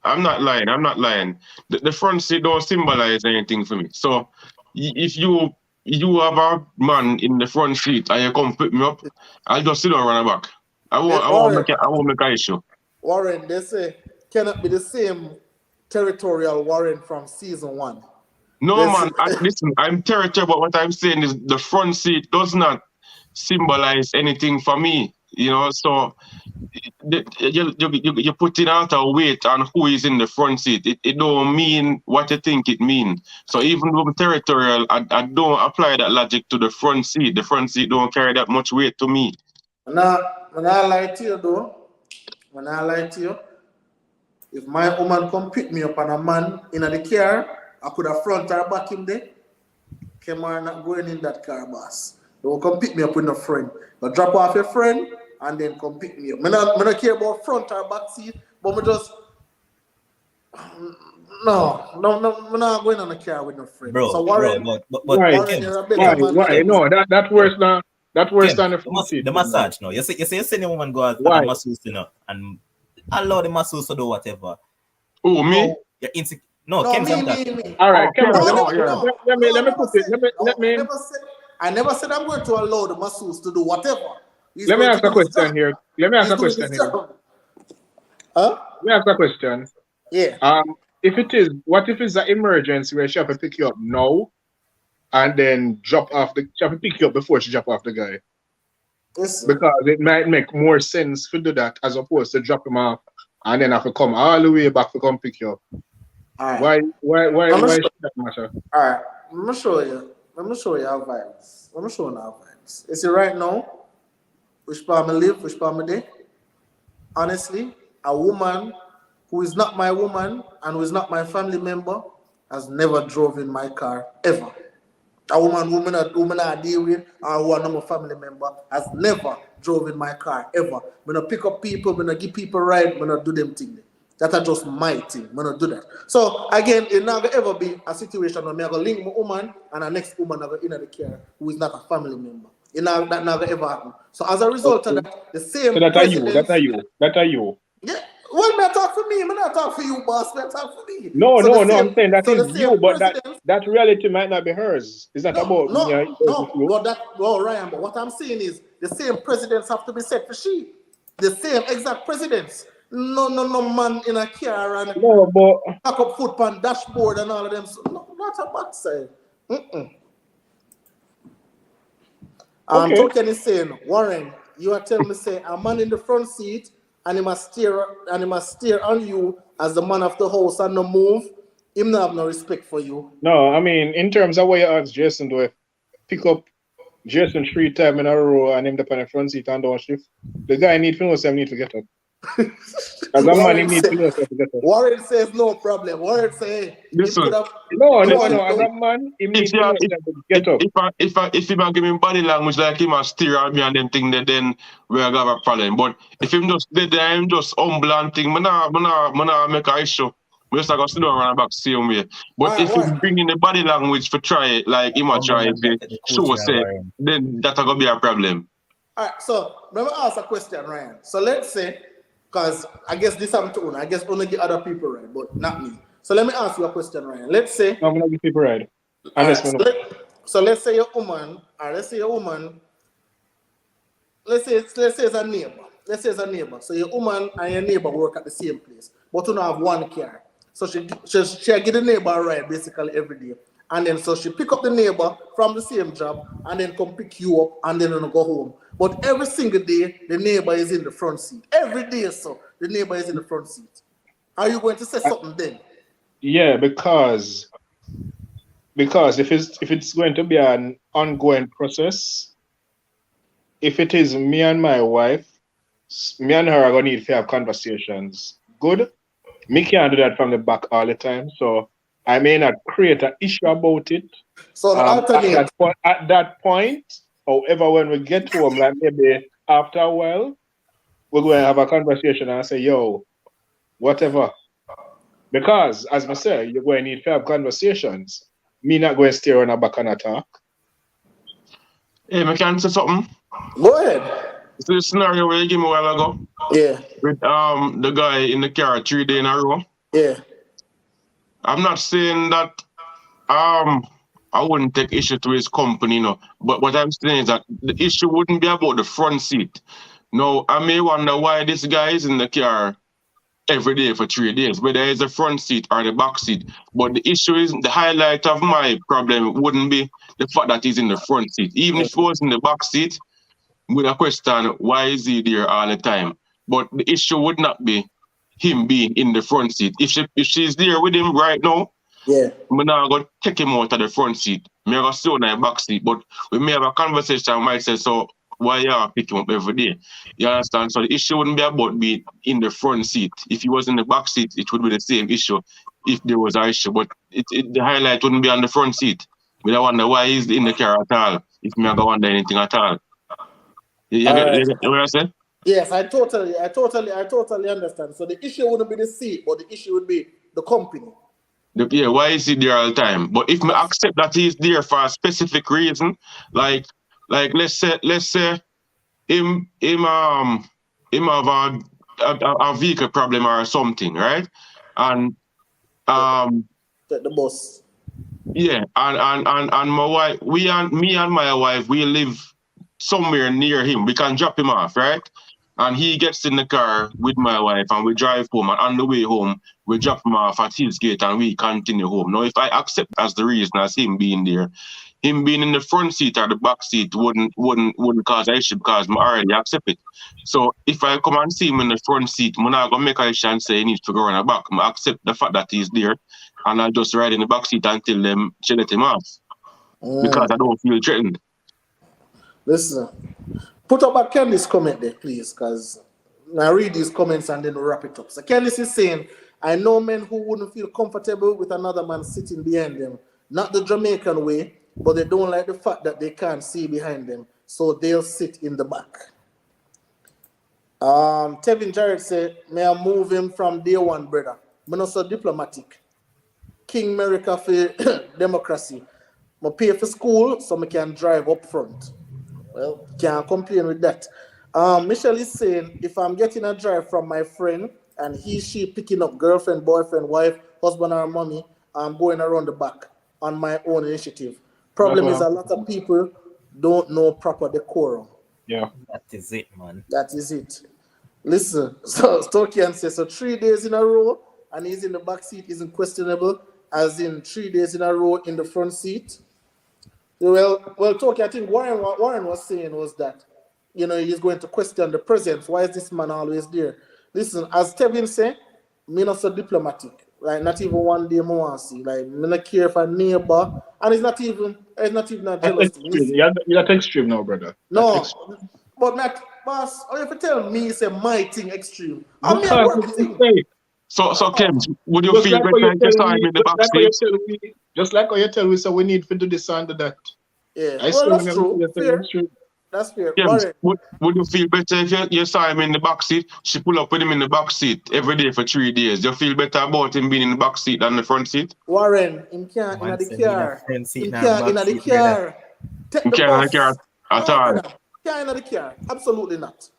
Speaker 1: I'm not lying. I'm not lying. The front seat don't symbolize anything for me. So if you have a man in the front seat and you come pick me up, I'll just sit down and run back. I won't make an issue.
Speaker 2: Warren, they say cannot be the same territorial Warren from season 1.
Speaker 1: No, man. Listen, I'm territorial, but what I'm saying is the front seat does not symbolize anything for me. You know, so you put in out a weight on who is in the front seat. It don't mean what you think it means. So even though I'm territorial, I don't apply that logic to the front seat. The front seat don't carry that much weight to me.
Speaker 2: When I lie to you though, if my woman come pick me up and a man in the car, I could have front or back him there. Come on, not going in that car, boss. Don't come pick me up with no friend. But drop off your friend and then come pick me up. I don't care about front or back seat, but I just no, I'm not going on a car with no friend.
Speaker 4: Bro,
Speaker 2: so Warren,
Speaker 5: why? No, that worse than the front seat.
Speaker 4: The massage, no. You see a woman go out and a masseuse, you know, and allow the masseuse to do whatever.
Speaker 1: Oh, me?
Speaker 4: You're insecure. No,
Speaker 2: me.
Speaker 5: All right, come on. Let me put it.
Speaker 2: I never said I'm going to allow the masseuse to do whatever.
Speaker 5: Let me ask a question here. Huh? Let me ask a question.
Speaker 2: Yeah.
Speaker 5: What if it's an emergency where she have to pick you up now and then she have to pick you up before she drop off the guy?
Speaker 2: Listen.
Speaker 5: Because it might make more sense to do that as opposed to drop him off and then have to come all the way back to come pick you up.
Speaker 2: All right.
Speaker 5: Why should that matter?
Speaker 2: All right. Let me show you our vibes. You see right now, which part I live, which part I day? honestly, a woman who is not my woman and who is not my family member has never drove in my car ever. A woman I deal with or who are not my family member has never drove in my car ever. When I pick up people, when I give people ride, when I do them thing. That are just my thing. When I do that. So again, it not gonna ever be a situation where I'm gonna link my woman and the next woman I go in the car who is not a family member. It not that never ever happen. So as a result of that, the same
Speaker 5: So that are you.
Speaker 2: presidents.
Speaker 5: That are you.
Speaker 2: Yeah. Well, me talk for me. Me not talk for you, boss. Me talk for me.
Speaker 5: No,
Speaker 2: So
Speaker 5: no,
Speaker 2: the
Speaker 5: no.
Speaker 2: same,
Speaker 5: I'm saying that
Speaker 2: so
Speaker 5: is
Speaker 2: the
Speaker 5: you,
Speaker 2: same
Speaker 5: but
Speaker 2: presidents.
Speaker 5: that reality might not be hers. It's not about me.
Speaker 2: No,
Speaker 5: It's you.
Speaker 2: but Ryan, but what I'm saying is the same presidents have to be set for she. The same exact presidents. No man in a car and
Speaker 5: No, but
Speaker 2: back up foot on dashboard and all of them. So, no, not a backside.
Speaker 5: okay.
Speaker 2: Token is saying, Warren, you are telling me say a man in the front seat and he must steer on you as the man of the house and no move. Him not have no respect for you.
Speaker 5: No, I mean, in terms of what you asked Jason to pick up Jason 3 times in a row and him up on the front seat and don't shift, the guy need to know him need to get up. As a man, he need to know him to get up.
Speaker 2: Warren says no problem. Warren say him
Speaker 1: Listen,
Speaker 2: could have.
Speaker 5: No. As
Speaker 2: Listen,
Speaker 5: a man, he need
Speaker 1: if
Speaker 5: to know
Speaker 1: you
Speaker 5: him to get up.
Speaker 1: if he man give him body language like him and steer at me and them thing, then we are gonna have a problem. But if him just dead there, him just humble and thing, man nah make a issue. We just gonna sit down and back same way. But
Speaker 2: Alright,
Speaker 1: if he
Speaker 2: Warren.
Speaker 1: bring in the body language for try it, like him a try it,
Speaker 4: The
Speaker 1: show
Speaker 4: coach
Speaker 1: say,
Speaker 4: Warren.
Speaker 1: then that's gonna be a problem.
Speaker 2: All right, so let me ask a question, Ryan. So let's say, because I guess this happened to Una, I guess only the other people right, but not me. So let me ask you a question, Ryan. Let's say,
Speaker 5: I'm gonna give people ride.
Speaker 2: all right,
Speaker 5: Unless we know.
Speaker 2: so let's say your woman, or let's say your woman, let's say it's a neighbor. Let's say it's a neighbor. So your woman and your neighbor work at the same place, but you don't have one car. So she get the neighbor a ride basically every day. And then so she pick up the neighbor from the same job and then come pick you up and then go home. But every single day, the neighbor is in the front seat. Every day, so the neighbor is in the front seat. Are you going to say something then?
Speaker 5: Yeah, because if it's going to be an ongoing process, if it is me and my wife, me and her are gonna need to have conversations. Good. Me can't do that from the back all the time, so I may not create an issue about it.
Speaker 2: So the alternate.
Speaker 5: At that point, however, when we get home, like maybe after a while, we're going to have a conversation and say, yo, whatever. Because, as I say, you're going to need to have conversations. Me not going to stay on a back and attack.
Speaker 1: Hey, I can say something.
Speaker 2: Go ahead.
Speaker 1: It's the scenario where you gave me a while ago.
Speaker 2: Yeah.
Speaker 1: With the guy in the car 3 days in a row.
Speaker 2: Yeah.
Speaker 1: I'm not saying that I wouldn't take issue to his company, no. But what I'm saying is that the issue wouldn't be about the front seat. No, I may wonder why this guy is in the car every day for 3 days, whether it's the front seat or the back seat. But the issue is the highlight of my problem wouldn't be the fact that he's in the front seat. Even if he was in the back seat, with a question, why is he there all the time? But the issue would not be him being in the front seat. If she's there with him right now,
Speaker 2: yeah,
Speaker 1: I'm not going to take him out of the front seat. I'm going to sit on the back seat. But we may have a conversation, I might say, so why you pick him up every day? You understand? So the issue wouldn't be about being in the front seat. If he was in the back seat, it would be the same issue if there was an issue. But the highlight wouldn't be on the front seat. We don't wonder why he's in the car at all, if me don't wonder anything at all. You get what I said?
Speaker 2: Yes, I totally understand. So the issue wouldn't be the seat, but the issue would be the company.
Speaker 1: Yeah, why is he there all the time? But if me accept that he's there for a specific reason, like let's say him have a vehicle problem or something, right? And
Speaker 2: the bus.
Speaker 1: Yeah, and my wife, me and my wife, we live somewhere near him. We can drop him off, right? And he gets in the car with my wife and we drive home, and on the way home, we drop him off at his gate and we continue home. Now, if I accept as the reason as him being there, him being in the front seat or the back seat wouldn't cause an issue because I already accept it. So if I come and see him in the front seat, I'm not gonna make a issue and say he needs to go on the back. I accept the fact that he's there and I'll just ride in the back seat until them let him off. Because I don't feel threatened.
Speaker 2: Listen. Put up a Candice comment there, please, because I read these comments and then wrap it up. So Candice is saying, I know men who wouldn't feel comfortable with another man sitting behind them. Not the Jamaican way, but they don't like the fact that they can't see behind them. So they'll sit in the back. Tevin Jarrett said, may I move him from day one, brother? I'm not so diplomatic. King America for democracy. I pay for school so I can drive up front. Well, can't complain with that. Michelle is saying, if I'm getting a drive from my friend and she picking up girlfriend, boyfriend, wife, husband, or mommy, I'm going around the back on my own initiative. Problem is a lot of people don't know proper decorum.
Speaker 5: Yeah.
Speaker 4: That is it, man.
Speaker 2: That is it. Listen, so Stokian says, so 3 days in a row and he's in the back seat isn't questionable, as in 3 days in a row in the front seat. Well, Toki, I think Warren was saying was that, he's going to question the presence. Why is this man always there? Listen, as Tevin said, me not so diplomatic. Like, not even one day more want to see. Like, me not care if a neighbor, and it's not even a jealous thing.
Speaker 5: You're not extreme now, brother.
Speaker 2: No, but Matt, boss, or if you tell me it's my thing extreme, I mean work thing.
Speaker 1: So Kim, would you feel better if you saw him in the back seat?
Speaker 5: Just like how you tell me, so we need to do this and do that.
Speaker 2: Yeah, that's true. Fair. That's fair.
Speaker 1: Kim, would you feel better if you saw him in the back seat? She pull up with him in the back seat every day for 3 days. You feel better about him being in the back seat than the front seat?
Speaker 2: Warren, him can't in the car. Him can't in the car. Take the
Speaker 1: can't in the car at all.
Speaker 2: Can't in the car. Absolutely not.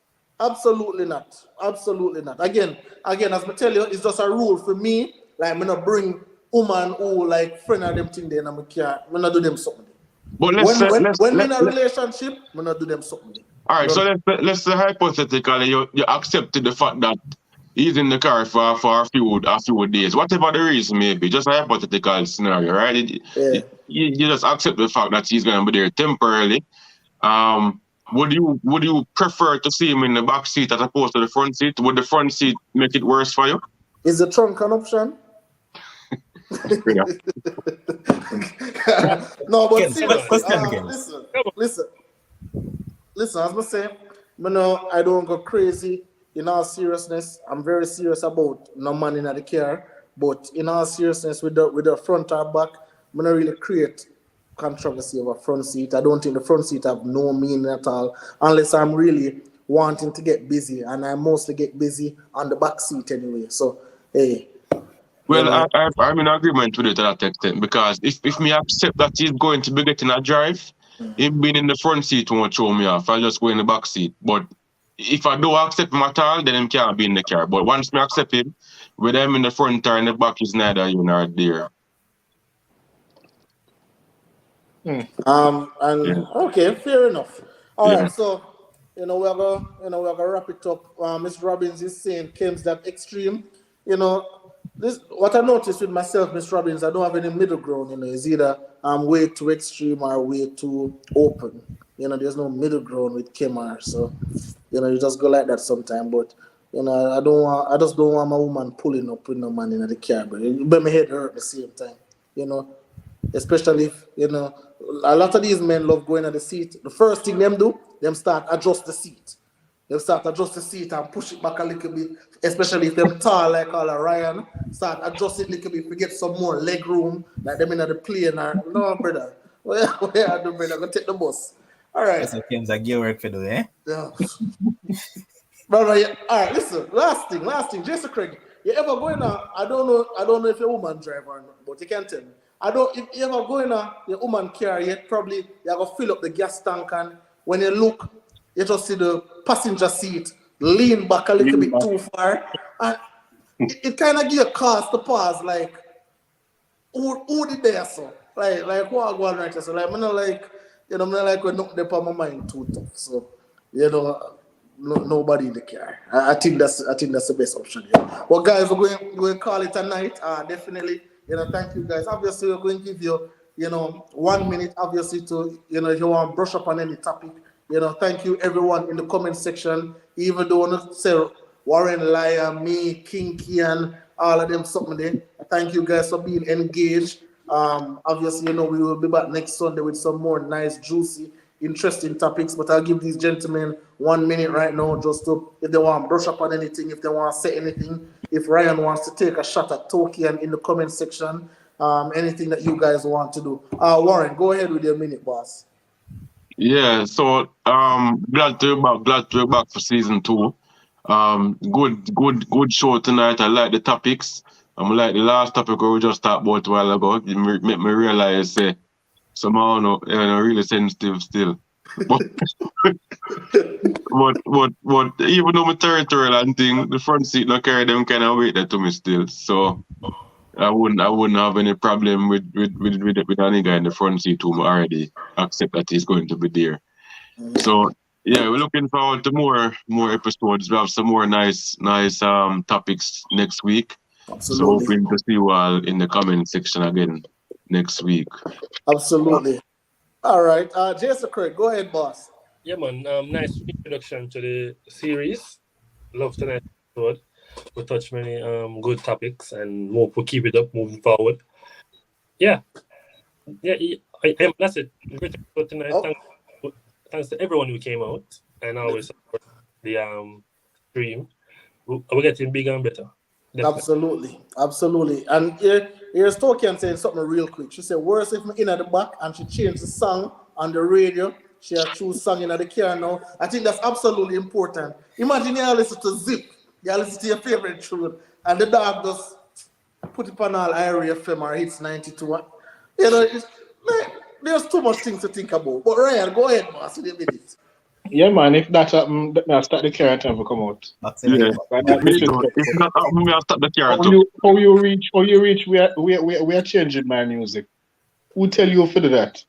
Speaker 2: Absolutely not. Absolutely not. Again, as I tell you, it's just a rule for me. Like, I'm not bring woman who like friend of them thing there in my car. I'm not do them something.
Speaker 1: But
Speaker 2: when in a relationship, I'm not do them something.
Speaker 1: All right, so let's say hypothetically you accepted the fact that he's in the car for a few days, whatever the reason may be, just a hypothetical scenario, right? You just accept the fact that he's going to be there temporarily. Would you prefer to see him in the back seat as opposed to the front seat? Would the front seat make it worse for you?
Speaker 2: Is the trunk an option? No, but seriously, listen. As I say, I don't go crazy. In all seriousness, I'm very serious about no man in the car. But in all seriousness, with the front or back, I'm not really create controversy over front seat. I don't think the front seat have no meaning at all, unless I'm really wanting to get busy, and I mostly get busy on the back seat anyway. So, hey.
Speaker 1: Well, I'm in agreement with it to that extent, because if me accept that he's going to be getting a drive, him being in the front seat won't throw me off. I'll just go in the back seat. But if I don't accept him at all, then him can't be in the car. But once me accept him, whether I'm in the front or in the back is neither here nor there.
Speaker 2: Okay, fair enough. All right, so we're gonna wrap it up. Miss Robbins is saying Kim's that extreme. This what I noticed with myself, Miss Robbins, I don't have any middle ground. It's either I'm way too extreme or way too open. There's no middle ground with Kimar. So you just go like that sometimes. But I just don't want my woman pulling up with no man in the car. But my head hurt at the same time. Especially if a lot of these men love going at the seat. The first thing them do, them start adjust the seat. They start adjust the seat and push it back a little bit, especially if they're tall like all Ryan. Start adjusting a little bit to get some more leg room, like them in the plane. No, brother. Where are the brother? Go take the bus. All right.
Speaker 4: That's what Kim's a gear work for do, eh?
Speaker 2: Yeah. Brother, yeah. All right, listen. Last thing. Jason Craig, you ever going on? I don't know if you're a woman driver or not, but you can tell me. If you ever going on your woman car, yet probably you have to fill up the gas tank, and when you look, you just see the passenger seat lean back a little bit too far, and it kind of give you a cause to pause, like, who did there, so? Like what going right there? So, like, I'm not like when nothing up on my mind too tough. So, nobody in the car. I think that's the best option. Yeah. Well, guys, we're going to call it a night. Definitely. Thank you, guys. Obviously, we're going to give you, 1 minute, obviously, to, if you want to brush up on any topic. Thank you, everyone in the comment section. Even though I want to say Warren, Liar, me, Kinky, and all of them something there. Thank you, guys, for being engaged. Obviously, we will be back next Sunday with some more nice, juicy interesting topics. But I'll give these gentlemen 1 minute right now just to, if they want to brush up on anything, if they want to say anything, if Ryan wants to take a shot at Tokian in the comment section, anything that you guys want to do. Warren, go ahead with your minute, boss.
Speaker 1: Yeah, so glad to be back. Glad to be back for season 2. Good show tonight. I like the topics. I like the last topic we just talked about a while ago. It made me realize somehow really sensitive still. But but even though my territorial and thing, the front seat no carry them kind of weight there to me still. So I wouldn't have any problem with any guy in the front seat who already accept that he's going to be there. So yeah, we're looking forward to more episodes. We have some more nice topics next week.
Speaker 2: Absolutely.
Speaker 1: So hoping to see you all in the comment section again next week.
Speaker 2: Absolutely. All right. Jason Craig, go ahead, boss.
Speaker 3: Yeah, man. Nice introduction to the series. Love tonight's episode. We touch many good topics and hope we keep it up moving forward. Yeah. That's it. Great episode tonight.
Speaker 2: Oh.
Speaker 3: Thanks to everyone who came out and always support the stream. We're getting bigger and better. Definitely.
Speaker 2: Absolutely. And here's Tokian saying something real quick. She said, worse if me in at the back and she changed the song on the radio. She has choose song in the car now. I think that's absolutely important. Imagine you listen to Zip, you listen to your favorite tune, and the dog just put it on all Area FM or Hits 92. You know, there's too much things to think about. But Ryan, go ahead, boss, in a minute.
Speaker 5: Yeah, man, if that happen, I'll start the car time to come out.
Speaker 1: Yeah. If not, I'll stop the car too.
Speaker 5: How you reach, we are changing my music. Who tell you for that?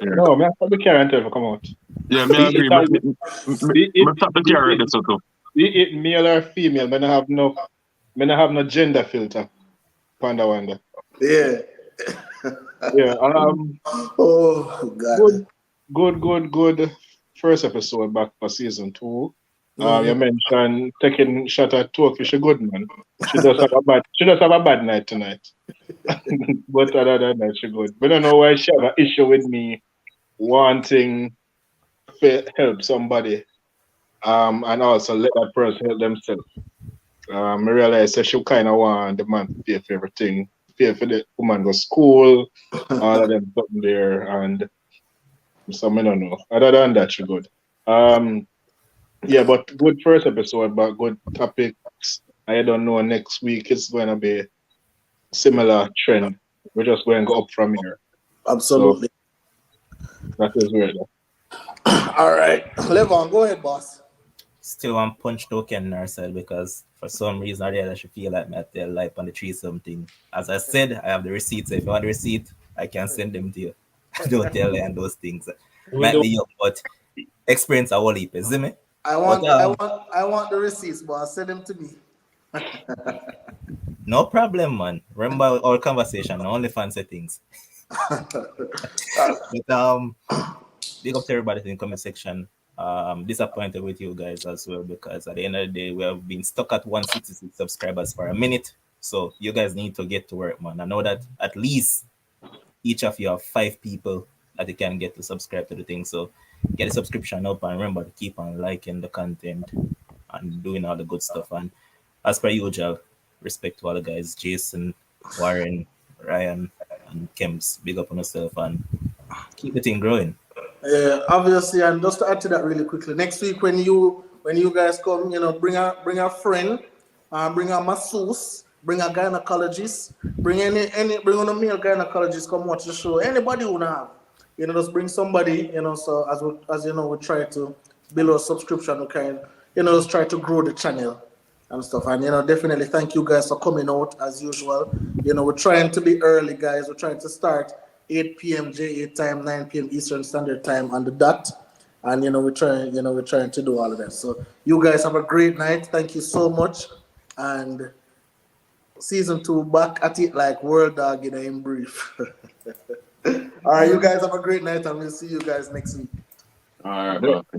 Speaker 1: Yeah.
Speaker 5: No, I'll stop the car time to come out.
Speaker 1: Yeah, me agree. I'll stop the car right there too.
Speaker 5: Be it male or female, I have no gender filter. Panda wonder.
Speaker 2: Yeah.
Speaker 5: Yeah.
Speaker 2: Oh God.
Speaker 5: Good. First episode back for season 2. You mentioned taking shot at Toki. She's good, man. She does have a bad night tonight. But other than that, she's good. But I don't know why she have an issue with me wanting to help somebody. And also let that person help themselves. I realize that she kind of want the man to pay for everything. Pay for the woman go school, all of them something there, and so I don't know. Other than that, she's good. Yeah, but good first episode, but good topics. I don't know. Next week it's going to be similar trend. We're just going to go up from here.
Speaker 2: Absolutely.
Speaker 5: So, that is weird.
Speaker 2: All right, Levon, go ahead, boss.
Speaker 4: Still one punch Token on our side because for some reason or the other, she feel like me at their life on the tree something. As I said, I have the receipts. So if you want the receipt, I can send them to you. Don't tell you and those things. Might be young, but experience a whole heap, is it me?
Speaker 2: I want the receipts, boss. Send them to me.
Speaker 4: No problem, man. Remember our conversation, only fancy things. But big up to everybody in the comment section. Disappointed with you guys as well because at the end of the day we have been stuck at 166 subscribers for a minute. So you guys need to get to work, man. I know that at least each of you have 5 people that you can get to subscribe to the thing. So get a subscription up and remember to keep on liking the content and doing all the good stuff. And as per usual, respect to all the guys, Jason, Warren, Ryan, and Kems. Big up on yourself and keep the thing growing.
Speaker 2: Yeah, obviously, and just to add to that really quickly, next week when you guys come, bring a friend, bring a masseuse, bring a gynecologist, bring bring on a male gynecologist, come watch the show. Anybody who have, just bring somebody, so as we try to build a subscription, we can, just try to grow the channel and stuff. And definitely thank you guys for coming out as usual. We're trying to be early, guys. We're trying to start 8 p.m. JA time, 9 p.m. Eastern Standard Time on the dot. And we're trying to do all of that. So you guys have a great night. Thank you so much. And season 2 back at it like World Dog in brief. All right, you guys have a great night and we'll see you guys next week.
Speaker 1: All right, bro.